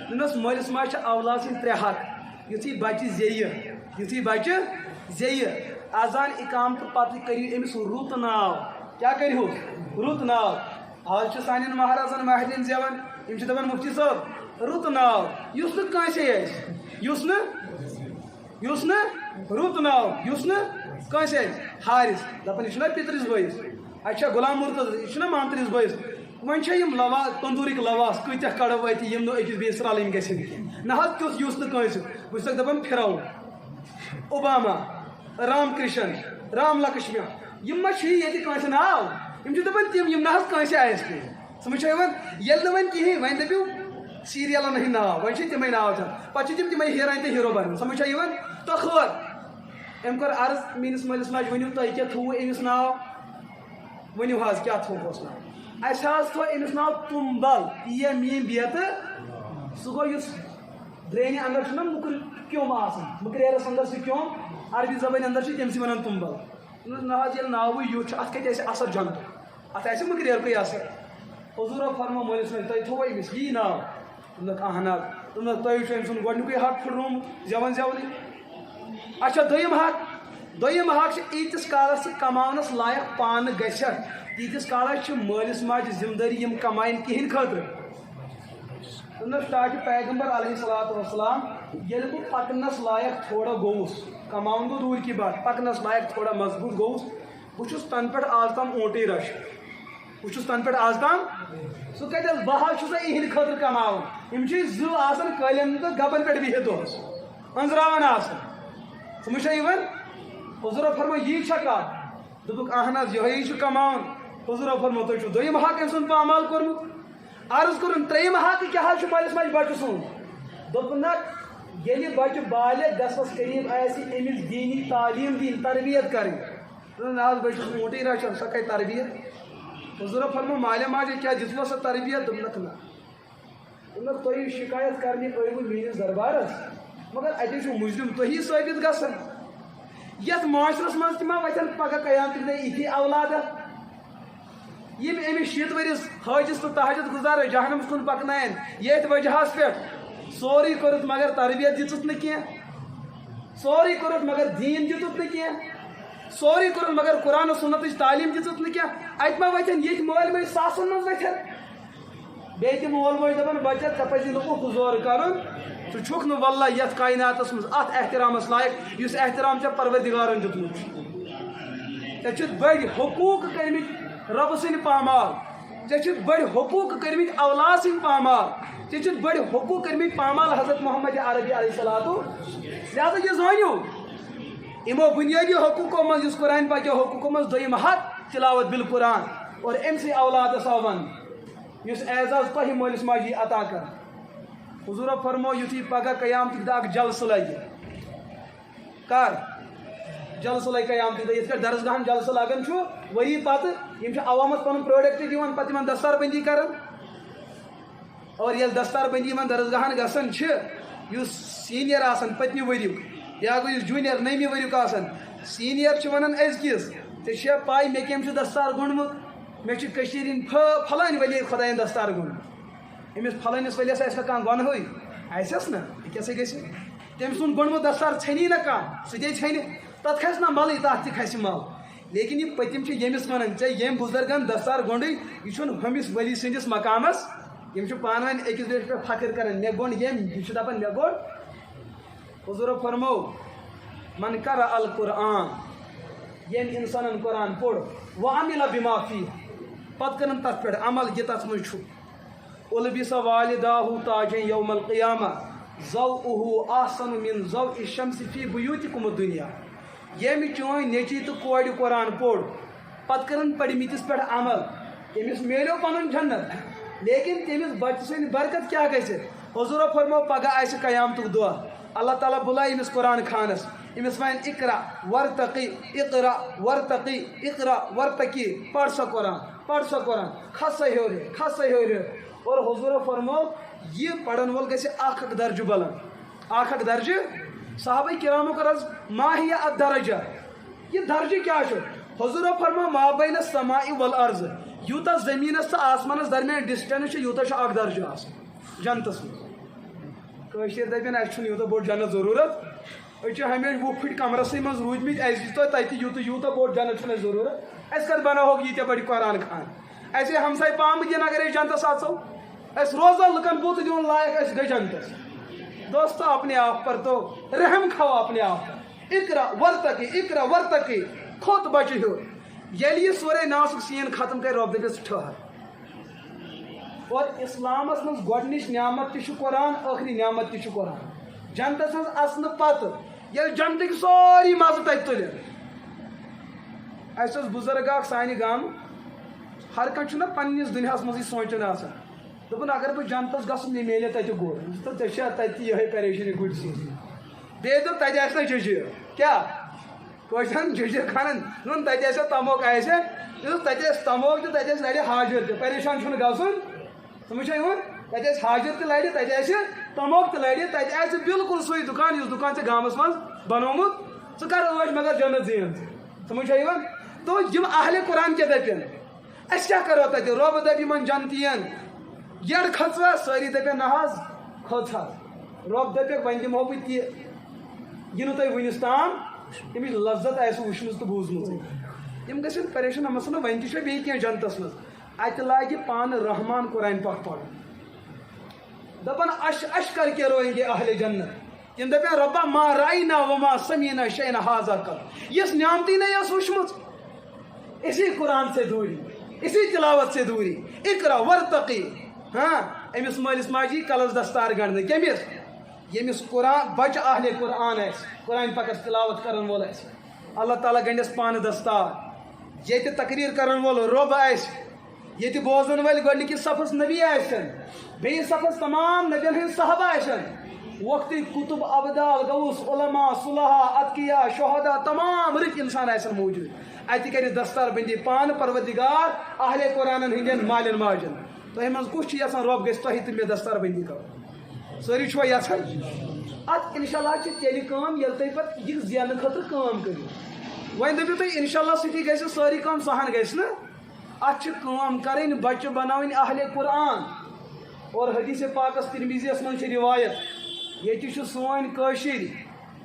دوٚپنس مٲلِس ماجہِ چھِ اولاد سٕنٛدۍ 3 حق یُتھُے بچہِ زیٚیہِ اذان اِقامتہٕ پتہٕ کٔرِو أمِس رُت ناو کیٛاہ کٔرۍہوٗس رُت ناو آز چھِ سانٮ۪ن مہرازن مہرِنٮ۪ن زٮ۪وان یِم چھِ دپان مُفتی صٲب رُت ناو یُس نہٕ کٲنٛسے آسہِ یُس نہٕ رُت ناو یُس نہٕ کٲنٛسے آسہِ حارِس دپان یہِ چھُنہ پِترِس بٲیِس اچھا غلام مرتضی یہِ چھُنہ مامترِس بٲیِس وۄنۍ چھا یِم لواس تندوٗرٕکۍ لواس کۭتیاہ کڑو اَتہِ یِم نہٕ أکِس بیٚیِس رلٕنۍ گژھن کینٛہہ نہ حظ تیُتھ یُس نہٕ کٲنٛسہِ بہٕ چھُسکھ دپان پھِرَوُن اوباما رام کرشن رام لکشمن یِم ما چھِ ییٚتہِ کٲنٛسہِ ناو یِم چھِ دپان تِم یِم نہ حظ کٲنٛسہِ آسہِ کینٛہہ سمجھ چھا یِوان ییٚلہِ نہٕ وۄنۍ کِہیٖنۍ وۄنۍ دٔپِو سیٖریلن ہٕنٛدۍ ناو وۄنۍ چھِ تِمے ناو تھاوان پتہٕ چھِ تِم تِمے ہیٖروین تہٕ ہیٖرو بنان سمجھ چھا یِوان تہٕ خٲر أمۍ کوٚر عرض میٲنِس مٲلِس ماجہِ ؤنِو تۄہہِ کیٛاہ تھوٚوُ أمِس ناو ؤنِو حظ کیٛاہ تھوٚوہوس ناو اَسہِ حظ تھوٚو أمِس ناو تُمبل تی بیتہٕ سُہ گوٚو یُس درٛینہِ انٛدر چھُنہ مُکٕر کیوٚم آسان مٕکریرس انٛدر سُہ کیوٚم عربی زبٲنۍ انٛدر چھِ تٔمسٕے وَنان تُمبل نہ حظ ییٚلہِ ناوٕے یُتھ چھُ اَتھ کَتہِ آسہِ اثر جنتُک اَتھ آسہِ مٕکریرکُے اثر حضوٗرو فرمو مٲلِس ماجہِ تۄہہِ تھوٚوُ أمِس یی ناو دوٚپُکھ اہن حظ دوٚپنَس تۄہہِ چھُ أمۍ سُنٛد گۄڈنیُکُے حق پھٕٹرومُت زٮ۪وَن زٮ۪ونٕے. اچھا دوٚیِم حق چھِ ییٖتِس کالَس ژٕ کماونَس لایق پانہٕ گژھکھ تیٖتِس کالَس چھِ مٲلِس ماجہِ ذِمہٕ دٲری یِم کمایِن کِہِنۍ خٲطرٕ. دوٚپنَس تاکہِ پیغمبر علیہ الصلوٰتُ وَسلام ییٚلہِ بہٕ پَکنَس لایق تھوڑا گوٚوُس کماوُن گوٚو دوٗر کی بات پَکنَس لایق تھوڑا مضبوٗط گوٚوُس بہٕ چھُس تَنہٕ پٮ۪ٹھ آز تام اونٹٕے رَچھان. سُہ کَتہِ حظ بہٕ حظ چھُس یِہِنٛدِ خٲطرٕ کماوُن. یِم چھِ زٕ آسان قٲلیٖن تہٕ گبَن پٮ۪ٹھ بِہِتھ دۄہَس أنٛزراوان آسان. سمجھ چھا یِوان؟ حضوٗرو فرمو یی چھا کَتھ؟ دوٚپُکھ اہن حظ یِہوٚے چھُ کماوُن. حضوٗرو فرمو تُہۍ چھُو دوٚیِم حق أمۍ سُنٛد پامال کوٚرمُت. عرض کوٚرُن ترٛیٚیِم حق کیٛاہ حظ چھُ مٲلِس ماجہِ بَچہٕ سُنٛد؟ دوٚپنَکھ ییٚلہِ بَچہٕ بالغ گژھنَس قریٖب آسہِ أمِس دیٖنی تعلیٖم دِنۍ تربیت کَرٕنۍ. نہ حظ بہٕ چھُس اونٹٕے رَچھان سۄ کَتہِ تربیت؟ حضوٗرو فرمو مالے ماجے کیٛاہ دِژوٕ سۄ تربیت؟ دوٚپنَکھ نہ. دوٚپنَکھ تُہۍ شِکایت کَرنہِ ٲیوٕ میٛٲنِس دربارَس مگر اَتہِ چھُ مُجرِم تُہی ثٲبِت گژھان. یَتھ معاشرَس منٛز تہِ ما وَتھن پَگاہ قیامتٕکۍ دۄہ یِتھی اولادہ یِم أمِس شیٖتھ ؤرِس حٲجِس تہٕ تہجُد گُزار جہنمَس کُن پَکناون ییٚتھۍ وجہَس پٮ۪ٹھ سورُے کوٚرُتھ مگر تربیت دِژٕتھ نہٕ کینٛہہ سورُے کوٚرُتھ مگر دیٖن دِتُتھ نہٕ کینٛہہ سورُے کوٚرُتھ مگر قرآن و سُنتٕچ تعلیٖم دِژٕتھ نہٕ کینٛہہ. اَتہِ ما وَتھن ییٚتہِ مٲلۍ مٲلۍ ساسَن منٛز وَتھن. بیٚیہِ تہِ مول موج دَپان بَچَس ژےٚ پَزی نہٕ اُکھ زورٕ کَرُن ژٕ چھُکھ نہٕ واللہ یَتھ کایناتَس منٛز اَتھ احترامَس لایق یُس احترام ژےٚ پروردِگارَن دیُتمُت چھُ. ژےٚ چھُتھ بٔڑۍ حقوٗق کٔرمٕتۍ رۄبہٕ سٕنٛدۍ پامال ژےٚ چھُتھ بٔڑۍ حقوٗق کٔرمٕتۍ اولاد سٕنٛدۍ پامال ژےٚ چھُتھ بٔڑۍ حقوٗق کٔرمٕتۍ پامال حضرت محمد عربی علیہ الصلوٰتُ لہٰذا یہِ زٲنِو یِمو بُنیٲدی حقوٗقو منٛز یُس قرآنِ پاکیو حقوٗقو منٛز دوٚیِم حق تِلاوت بالقرآن اور أمسٕے اولادَس آو وَننہٕ یُس اعزاز تۄہہِ مٲلِس ماجہِ یی عطا کَرنہٕ. حضوٗرو فرمو یُتھُے پگاہ قیامتٕکۍ دۄہ اکھ جلسہٕ لگہِ کر جلسہٕ لگہِ قیامتٕکۍ دۄہ یِتھ کٲٹھۍ درسگاہن جلسہٕ لگان چھُ ؤری پتہٕ یِم چھِ عوامَس پَنُن پروڈکٹ دِوان پَتہٕ یِمن دستار بندی کران اور ییٚلہِ دستار بندی یِمن درسگاہن گژھان چھِ یُس سیٖنیر آسان پٔتمہِ ؤریُک یا گوٚو یُس جوٗنیر نٔیمہِ ؤریُک آسان سیٖنیر چھِ وَنان أزکِس ژےٚ چھےٚ پاے مےٚ کٔمۍ چھُ دستار گوٚنڈمُت مےٚ چھُ کٔشیٖرِ ہِنٛدۍ پھلٲنۍ ؤلی خۄدایَن دستار گوٚنڈمُت. أمِس پھلٲنِس ؤلِس آسہِ نہٕ کانٛہہ گۄنہٕے آسٮ۪س نا یہِ کیٛاہ سا گژھِ تٔمۍ سُنٛد گوٚنڈمُت دستار ژھٮ۪نی نہ کانٛہہ سُہ تے ژھٮ۪نہِ تَتھ کھسہِ نہ مَلٕے تَتھ تہِ کھسہِ مَل. لیکِن یہِ پٔتِم چھِ ییٚمِس وَنان ژےٚ ییٚمۍ بُزرگَن دستار گوٚنڈٕے یہِ چھُنہٕ ہُمِس ؤلی سٕنٛدِس مقامَس یِم چھِ پانہٕ ؤنۍ أکِس بیٚیِس پٮ۪ٹھ فخر کران مےٚ گوٚنڈ ییٚمۍ یہِ چھُ دَپان مےٚ گوٚنڈ. حضوٗرو فرمو من قرأ القرآن ییٚمۍ اِنسانَن قرآن پوٚر وعمل بما فیہ پَتہٕ کٔرٕن تَتھ پٮ۪ٹھ عمل یہِ تَتھ منٛز چھُ اُلبِسَ والِداہُ تاجًا یوم القیامہ ضوءُہ احسن من ضوء الشمس فی بیوٗتِکُم الدُنیا. ییٚمہِ چٲنۍ نیٚچی تہٕ کورِ قرآن پوٚر پَتہٕ کٔرٕن پٔرمٕتِس پٮ۪ٹھ عمل تٔمِس میلیو پَنُن جنت لیکِن تٔمِس بَچہِ سٕنٛدِ برکت کیٛاہ گژھِ. حضوٗرو فرمو پگاہ آسہِ قیامتُک دۄہ اللہ تعالیٰ بُلایہِ أمِس قرآن خانَس أمِس وَنہِ اقرا ورتقی اقرا ورتقی اقرا ورتقی پَر سا قرآن کھس سا ہیوٚر اور حضوٗرو فرمو یہِ پَرن وول گژھِ اکھ اکھ درجہٕ بلند درجہٕ. صحابہ کرامو کٔر حظ ماہِیہ اَتھ درجہ یہِ درجہٕ کیٛاہ چھُ. حضوٗرو فرمو مابین السماء والارض یوٗتاہ زٔمیٖنَس تہٕ آسمانَس درمیان ڈِسٹینٕس چھِ یوٗتاہ چھُ اکھ درجہٕ آسان جنتَس منٛز. کٲشِر دَپن اَسہِ چھُنہٕ یوٗتاہ بوٚڑ جنت ضروٗرت أسۍ چھِ ہمیشہِ 20 پھٕٹۍ کمرَسٕے منٛز روٗدمٕتۍ اَسہِ دِژ تۄہہِ تَتہِ یوٗتاہ بوٚڑ جنت چھُنہٕ اَسہِ ضروٗرت اَسہِ کَتھ بَناوہوکھ ییٖتیاہ بٔڑۍ قرآن خان اَسے ہمساے پامہٕ دِن اگر أسۍ جنتَس اژو أسۍ روزو لُکن بُتھ دِوان لایق أسۍ گٔے جنتَس. دوستو اپنے آپ پر تو رحم کھاو اپنے آپ پر. اقرا ورتقی کھوٚت بچہِ ہیوٚر ییٚلہِ یہِ سورے ناسُک سیٖن ختم کرِ رۄب دٔپِس ٹھٔہر. اور اِسلامَس منٛز گۄڈنِچ نعمت تہِ چھُ قرآن ٲخری نعمت تہِ چھُ قرآن. جنتَس منٛز اَژنہٕ پتہٕ ییٚلہِ جنتٕکۍ سورُے مَزٕ تَتہِ تُلن. اَسہِ اوس بُزرگ اکھ سانہِ گامہٕ ہر کانٛہہ چھُنہ پنٕنِس دُنیاہَس منٛزٕے سونٛچان آسان دوٚپُن اگر بہٕ جنتَس گژھُن مےٚ میلہِ تَتہِ گُر تہٕ ژےٚ چھےٚ تَتہِ تہِ یِہوٚے پریشٲنی گُرۍ سٕنٛز. بیٚیہِ دوٚپ تَتہِ آسہِ نہ جٔجیٖر کیٛاہ کٲشرٮ۪ن جٔجیٖر کھنان دوٚپُن تَتہِ آسہِ تموک آسہِ تَتہِ آسہِ تموک تہٕ تَتہِ آسہِ لَرِ حاجر تہِ پریشان چھُنہٕ گژھُن. سمجھ چھا یِوان تَتہِ آسہِ حاجر تہِ لَرِ تَتہِ آسہِ تموک تہِ لَرِ تَتہِ آسہِ بالکل سُے دُکان یُس دُکان ژےٚ گامَس منٛز بنومُت ژٕ کر ٲش مگر جنت زین ژٕ. سمجھ چھا یِوان تو یِم اہلِ قرآن کیٛاہ دَپن أسۍ کیٛاہ کَرو تَتہِ رۄب دَپہِ یِمن جنتِین یٔڈ کھٔژوا سٲری دَپن نہ حظ کھوت رب دپیک ون دمو بہ تہ یہ تھی ونس تام تمچ لذت آسو وچھمژ تو بوزمژ تم گھن پریشان مثلا ون تہ بیٚیہِ کینٛہہ جنتس منٛز اتہ لاگہِ پانہٕ رحمان قرآن پاک پرُن دپان اش کر کے روئیں گے اہل جنت تم دپان ربا ما رائنا وما سمینا شیئن ھذا قط یس نعمتی نہیں یس وچھمژ اسی قرآن سے دوری اسی تلاوت سے دوری اقرا ورتقی ہاں امس مالس ماجی کلس دستار گنڈنے کمس یمس قرآن بچہ اہل قرآن آس قرآن پاکس تلاوت کرن وول آس اللہ تعالیٰ گنڈس پانہ دستار یہ تقریر کرن وول رب آس یہ بوزن ول گۄڈنِکِس صفس نبی آسن بیٚیِس صفس تمام نبین ہند صحابہ آسن وقتی کتب ابدال غوث علماء صلحاء اتقیاء شہداء تمام رٕتۍ انسان آسن موجود اتہ کرِ دستار بندی پانہ پروردگار اہل قرآن ہندین مالین ماجن تہ منٛز کُس چھُ یژھان رب گژھِ تۄہہِ تہٕ مےٚ دستار بندی کرُن سٲری چھُوا یژھان اتھ انشاء اللہ چھِ تیٚلہِ کٲم ییٚلہِ تُہۍ پتہٕ یہِ زینہٕ خٲطرٕ کٲم کٔرِو وۄنۍ دٔپِو تُہۍ انشاء اللہ سۭتی گژھِ سٲری کٲم سہن گژھِ نہٕ اتھ چھِ کٲم کرٕنۍ بچہ بناوٕنۍ اہل قرآن اور حدیث پاکس ترمیزیس منٛز چھِ روایت ییٚتہِ چھُ سٲنۍ کٲشِر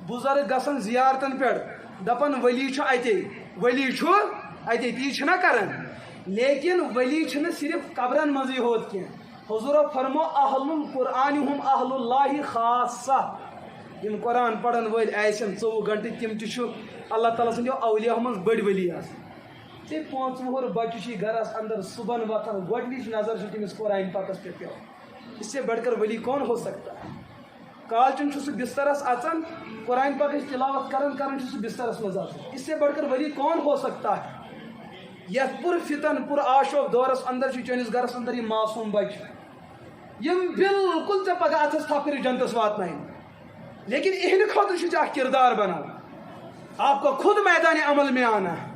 بُزرگ گژھان زیارتن پٮ۪ٹھ دپان ولی چھُ اتے ولی چھُ اتے تی چھِنا کران لیکن ولی چھِنہٕ صرف قبرن منٛزٕے ہوت کینٛہہ حضورو فرمو اہل القرآن ہم اہل اللہ خاصہ یم قرآن پرن وٲلۍ آسن 24 گنٹہٕ تِم تہِ چھُ اللہ تعالیٰ سٕنٛدیو اولیاہو منٛز بٔڑۍ ولی آسان ژےٚ 5 وُہُر بچہ چھی گرس اندر صبح وتھان گۄڈنِچ نظر چھِ تٔمِس قرآن پاکس پٮ۪ٹھ پیٚوان اس سے بڑھ کر ولی کون ہو سکتا ہے کالچن چھُ سُہ بسترس اژان قرآن پاکٕچ تلاوت کران چھُ سُہ بسترس منٛز اژان اس سے بڑھ کر ولی کون ہو سکتا ہے یتھ پر فتن پر آشوب دورس اندر چھُ چٲنِس گرس اندر یہِ معصوم بچہ یم بالکل ژےٚ پگہہ اتھس تھپھ کٔرِتھ جنتس واتناین لیکن اہندِ خٲطرٕ چھُ ژےٚ اکھ کردار بناوُن آپ کو خود میدان عمل میں آنا ہے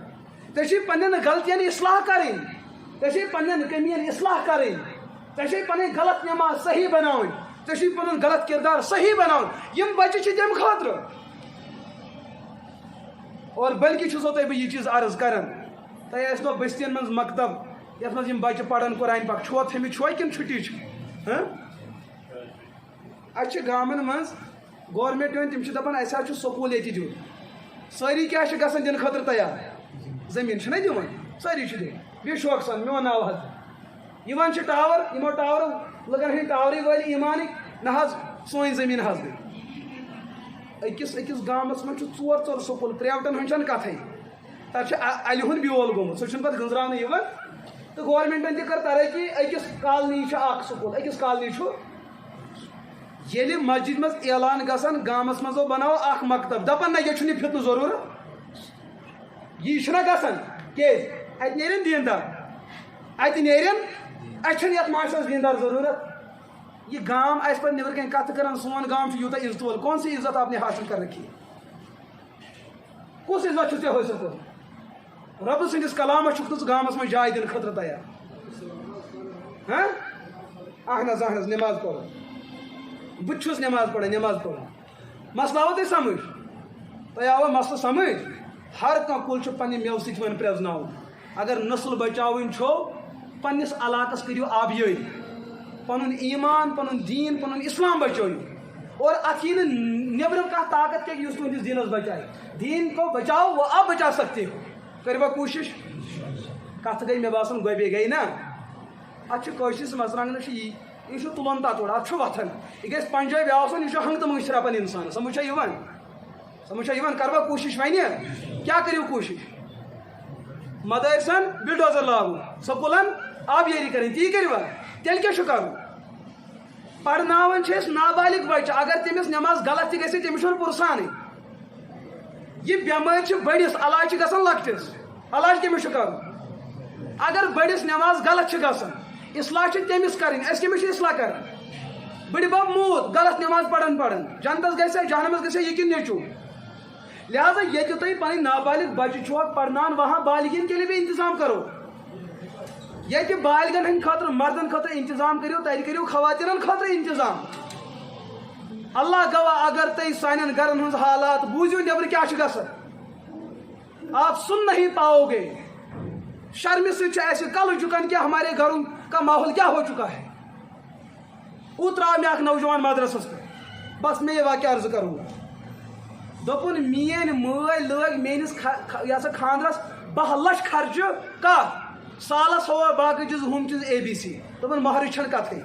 ژےٚ چھِ پننٮ۪ن غلطین اصلاح کرٕنۍ ژےٚ چھِ پننٮ۪ن کٔمین اصلاح کرٕنۍ ژےٚ چھِ پنٕنۍ غلط نٮ۪ماز صحیح بناوٕنۍ ژےٚ چھِ پنُن غلط کردار صحیح بناوُن یم بچہِ چھِ تمہِ خٲطرٕ اور بلکہ چھُسو تۄہہِ بہٕ یہِ چیٖز عرض کران تۄہہِ ٲسنو بٔستین منٛز مکتب یتھ منٛز یم بچہِ پران قرآن پاک چھُوا تھٲمٕتۍ چھُوا کِنہٕ چھُٹی چھِ اَسہِ چھِ گامن منٛز گورمنٹ یِوان تِم چھِ دپان اَسہِ حظ چھُ سکوٗل ییٚتہِ دیُن سٲری کیٛاہ چھِ گژھان دِنہٕ خٲطرٕ تیار زٔمیٖن چھِنہ دِوان سٲری چھِ دِوان بیٚیہِ شوقہٕ سان میون ناو حظ یِوان چھِ ٹاور یِمو ٹاورو لُکن ہٕنٛدۍ ٹاورٕے وٲلۍ ایٖمانٕکۍ نہ حظ سٲنۍ زٔمیٖن حظ گٔے أکِس گامس منٛز چھُ 4 سکوٗل پرٛیوٹن ہٕنٛز چھنہٕ کتھٕے تتھ چھُ الہِ ہُنٛد بیول گوٚمُت سُہ چھُنہٕ پتہٕ گٔنٛزراونہٕ یِوان تہٕ گورمنٹن تہِ کٔر ترقی أکِس کالنی چھُ اکھ سکوٗل أکِس کالنی چھُ ییٚلہِ مسجد منٛز اعلان گژھان گامس منٛزو بناوو اکھ مکتب دپان نہ ییٚتہِ چھُنہٕ یہِ فِتنہٕ ضروٗرت یی چھُنہ گژھان کیازِ اتہِ نیرن دیندار اتہِ نیرن اَسہِ چھُنہٕ یتھ معاشرس دیندار ضروٗرت یہ گام آسہِ پتہٕ نیبر کن کتھ کران سون گام چھُ یوٗتاہ عزت وول کون سی عزت آپ نے حاصل کر رکھی کُس عزت چھُ ژےٚ حٲصل کوٚرمُت رۄبہٕ سٕنٛدِس کلامس چھُکھ ژٕ گامس منٛز جاے دِنہٕ خٲطرٕ تیار اہن حظ نٮ۪ماز پرُن بہٕ تہِ چھُس نٮ۪ماز پران مسلہٕ آوٕ تۄہہِ سمجھ تۄہہِ آوا مسلہٕ سمجھ ہر کانٛہہ کُل چھُ پننہِ میوٕ سۭتۍ وۄنۍ پرٛزناوُن اگر نسل بچاوٕنۍ چھو پننس علاقس کٔرِو آبیٲری پنُن ایٖمان پنُن دیٖن پنُن اسلام بچٲیِو اور اتھ یی نہٕ نیبرِم کانٛہہ طاقت کینٛہہ یُس تُہنٛدِس دیٖنس بچایہِ دیٖن کو بچاو وہ آپ بچا سکتے ہو کٔرِوا کوٗشش کتھ گٔے مےٚ باسان گۄبے گٔے نا اتھ چھُ کٲشرِس مرژٕوانٛگنس چھُ یہِ چھُ تُلان تتھ اتھ چھُ وتھان یہِ گژھِ پنجٲبۍ آسُن یہِ چھُ ہنٛگتہٕ منٛگہٕ شرٛپان انسان سمجھ چھا یِوان کروا کوٗشش وۄنۍ کیٛاہ کٔرِو کوٗشش مدرسن بلڈوزر لاگُن سکوٗلن آبیٲری کرٕنۍ تی کٔرِوا تیٚلہِ کیٛاہ چھُ کرُن پرناوان چھِ أسۍ نابالغ بچہِ اگر تٔمِس نٮ۪ماز غلط تہِ گژھِ تٔمِس چھُنہٕ پُرسانٕے یہِ بٮ۪مٲرۍ چھِ بٔڑِس علاج چھِ گژھان لۄکٹِس علاج کٔمِس چھُ کرُن اگر بٔڑِس نٮ۪ماز غلط چھِ گژھان اصلاح چھِ تٔمِس کرٕنۍ أسۍ کٔمِس چھِ اصلاح کران بٕڈِبب موٗد غلط نٮ۪ماز پران جنتس گژھِ جہنمس گژھِ یہِ کِنہٕ نیٚچوٗ لہٰذا ییٚتہِ تُہۍ پنٕنۍ نابالغ بچہِ چھُوا پرناوان وہاں بالغین کے لیے بھی انتظام کرو ییٚتہِ بالغن ہٕنٛدِ خٲطرٕ مردن خٲطرٕ انتظام کٔرِو تتہِ کٔرِو خواتیٖنن خٲطرٕ انتظام اللہ گواہ اگر تُہۍ سانٮ۪ن گرن ہٕنٛز حالات بوٗزِو نیبرٕ کیٛاہ چھُ گژھان آپ سن نہیں پاؤ گے شرمہِ سۭتۍ چھُ اَسہِ کلہٕ جُکان کہ ہمارے گھروں کا ماحول کیا ہو چکا ہے اوترا میں اخ نوجوان مدرسس پہ بس میں یہ واقعہ عرض کروں گا دپن مین مائی لگ میس یہ سا خاندرس 10 لچھ خرچہ کت سالس ہوا باقی چیز ہم چیز ABC دپن مہر چھن کت گئی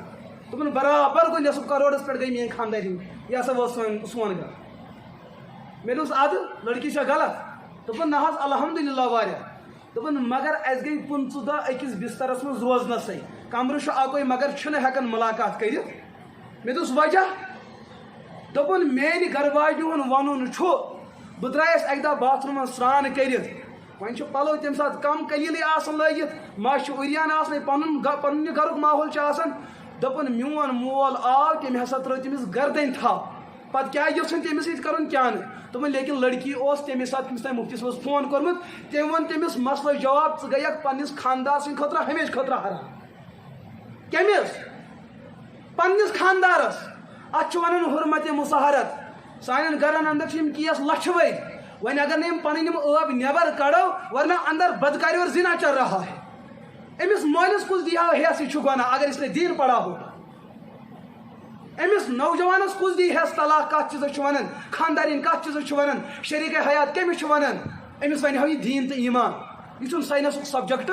دپن برابر گو 9 کروڑس پہ گئی میری خانداری یہ سا وہ سون گھر مے دوس اد لڑکی چھا غلط دپن نہ حظ الحمدللہ واریاہ دپن مگر اس گئی 15 دہ اکس بسترس من روزنسے کمرہ چھ اکوے مگر چھن ہیکن ملاقات کرت مے دوس وجہ دپن میری گھر واجنہ ہن ونن چھ بہ درایس اکہ دہ باتھ روم سران کرت ون چھ پلو تمہ سات کم قلیل آسان لگت مش اریان آسن پن گھرک ماحول چھ آسان دپن میون مول آو تم ہسا تر تمس گردن تھا پتہ کیا یژھن تمس سۭتۍ کرُن کیا نہٕ دپن لیکن لڑکی اوس تمے سات تمس تام مفتی صٲبس فون کورمُت تٔمۍ ووٚن تمس مسلہٕ جواب ژٕ گٔیکھ پننس خاندار سٕنٛدِ خٲطرٕ ہمیشہِ خٲطرٕ حرام کٔمِس پننس خاندارس اتھ چھِ ونان حرمت مصاہرت سانٮ۪ن گرن اندر چھِ یِم کیس لچھِ ؤدۍ وۄنۍ اگر نہٕ یِم پنٕنۍ یِم ٲب نٮ۪بر کڑو ورنہ اندر بدکاری اور زنا چل رہا ہے أمس مٲلِس کُس دی ہا حیث یہِ چھُ گۄناہ اگر اس نے دیٖن پڑھا ہوگا أمس نوجوانس کُس دی حیث طلاق کتھ چیٖزس چھُ ونان خاندارین کتھ چیٖزس چھُ ونان شریٖک حیات کٔمِس چھُ ونان أمس ونہِ ہو یہِ دیٖن تہٕ ایٖمان یہ چھُنہٕ ساینسُک سبجیکٹ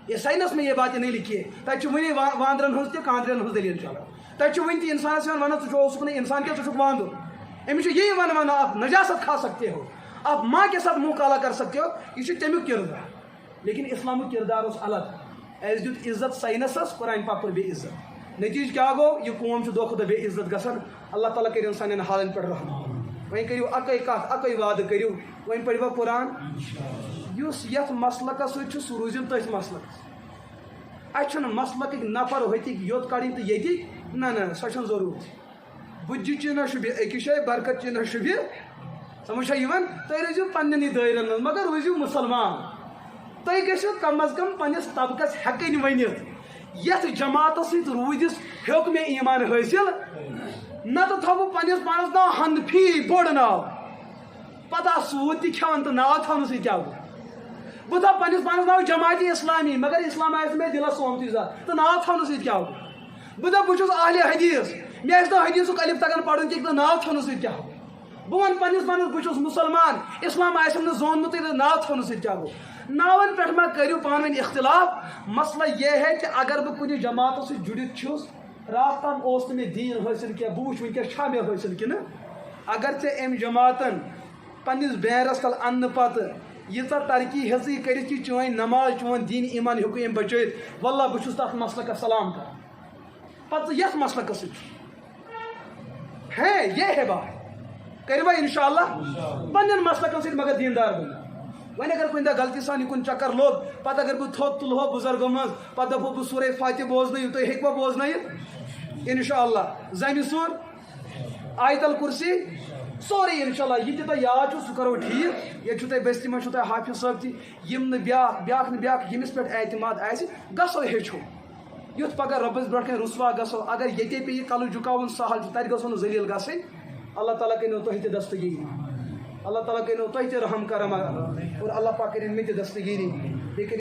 یہ سائنس میں یہ باتیں نہیں لکھی ہے تتہ چھُ وٕنی واندرن ہٕنٛز تہِ کاندرین ہٕنٛز دلیٖل چلان تتہ چھُ وٕنہِ تہِ انسانس یِوان ونان ژٕ چھُ اوسُکھ نہٕ انسان کینٛہہ ژٕ چھُکھ واندُر أمِس چھُ یی ونان آپ نجاست کھا سکتے ہو آپ ماں کے ساتھ منہ کالا کر سکتے ہو یہ چھُ تمیُک کردار لیکن اسلامک کردار اوس الگ اَسہِ دیُت عزت ساینسس قرآن پاک کوٚر بے عزت نتیجہ کیا گوٚو یہِ قوم چھُ دۄہ کھۄتہٕ دۄہ بے عزت گژھان اللہ تعالیٰ کٔرِنۍ سانٮ۪ن حالن پٮ۪ٹھ رحم وۄنۍ کٔرِو اکٕے کتھ اکٕے وعدٕ کٔرِو وۄنۍ پٔروا قرآن یُس یتھ مسلکس سۭتۍ چھُ سُہ روٗزِن تٔتھۍ مسلکس اَسہِ چھُنہٕ مسلکٕکۍ نفر ہوٚتِکۍ یوٚت کڑٕنۍ تہٕ ییٚتِکۍ نہ سۄ چھنہٕ ضروٗرت بُجہِ چہِ نہ شُبہِ أکِس جایہِ برکت چہِ نہ شُبہِ سمجھ چھا یِوان تُہۍ روٗزِو پننٮ۪نٕے دٲیرن منٛز مگر روٗزِو مُسلمان تُہۍ گٔژھِو کم از کم پننس طبقس ہٮ۪کٕنۍ ؤنِتھ یتھ جماعتس سۭتۍ روٗدِس ہیوٚک مےٚ ایٖمان حٲصِل نتہٕ تھاو بہٕ پننس پانس ناو حنفی بوٚڑ ناو پتہٕ آسہٕ سوٗد تہِ کھٮ۪وان تہٕ ناو تھاونہٕ سۭتۍ کیٛاہ گوٚو بہٕ تھاو پننس پانس ناو جماعتہِ اسلامی مگر اسلام آسہِ مےٚ دِلس سومتٕے زانٛہہ تہٕ ناو تھاونہٕ سۭتۍ کیٛاہ گوٚو بہٕ دپہٕ بہٕ چھُس اہلِ حدیث مےٚ آسہِ نہٕ حدیثُک الف تگان پرُن کینٛہہ تہٕ ناو تھاونہٕ سۭتۍ کیٛاہ گوٚو بہٕ ونہٕ پننس پانس بہٕ چھُس مُسلمان اسلام آسٮ۪م نہٕ زونمُتٕے تہٕ ناو تھاونہٕ سۭتۍ کیٛاہ گوٚو ناون پٮ۪ٹھ ما کٔرِو پانہٕ ؤنۍ اختلاف مسئلہ یہ ہے کہ اگر بہٕ کُنہِ جماعتس سۭتۍ جُڑِتھ چھُس راتھ تام اوس نہٕ مےٚ دیٖن حٲصِل کینٛہہ بہٕ وٕچھِ وٕنکٮ۪س چھا مےٚ حٲصِل کِنہٕ اگر ژےٚ أمۍ جماعتن پننس بیرس تل اننہٕ پتہٕ ییٖژاہ ترقی ہیژٕے کٔرِتھ کہِ چٲنۍ نماز چون دیٖن ایٖمان ہیوٚکُے أمۍ بچٲیِتھ واللہ بہٕ چھُس تتھ مسلکس سلام کران پتہٕ ژٕ یتھ مسلکس سۭتۍ ہے یہ ہے بات کروا انشاءاللہ پننٮ۪ن مسلکن سۭتۍ مگر دیندار بنو وۄنۍ اگر کُنہِ دۄہ غلطی سان یِکُن چکر لوٚگ پتہٕ اگر بہٕ تھوٚد تُلہو بُزرگو منٛز پتہٕ دپہو بہٕ سورے فاتح بوزنٲیِو تُہۍ ہیٚکوا بوزنٲیِتھ انشاءاللہ زمہِ سور آیت الکُرسی سورُے انشاءاللہ یہِ تہِ تۄہہِ یاد چھُ سُہ کرو ٹھیٖک ییٚتہِ چھُو تۄہہِ بٔستی منٛز چھُو تۄہہِ حافظ صٲب تہِ یِم نہٕ بیٛاکھ نہٕ بیٛاکھ ییٚمِس پٮ۪ٹھ اعتماد آسہِ گژھو ہیٚچھو یُتھ پگاہ رۄبس برونٛٹھ کَنۍ رُسوا گژھو اگر ییٚتے پیٚیہِ کلہٕ جُکاوُن سہل چھُ تتہِ گژھو نہٕ ذٔلیٖل گژھٕنۍ اللہ تعالیٰ کٔرِنو تۄہہِ تہِ دستگیٖری اللہ تعالیٰ کٔرِنو تۄہہِ تہِ رحم کرم اور اللہ پاک کٔرِنۍ مےٚ تہِ دستگیٖری بیٚیہِ کٔرِنۍ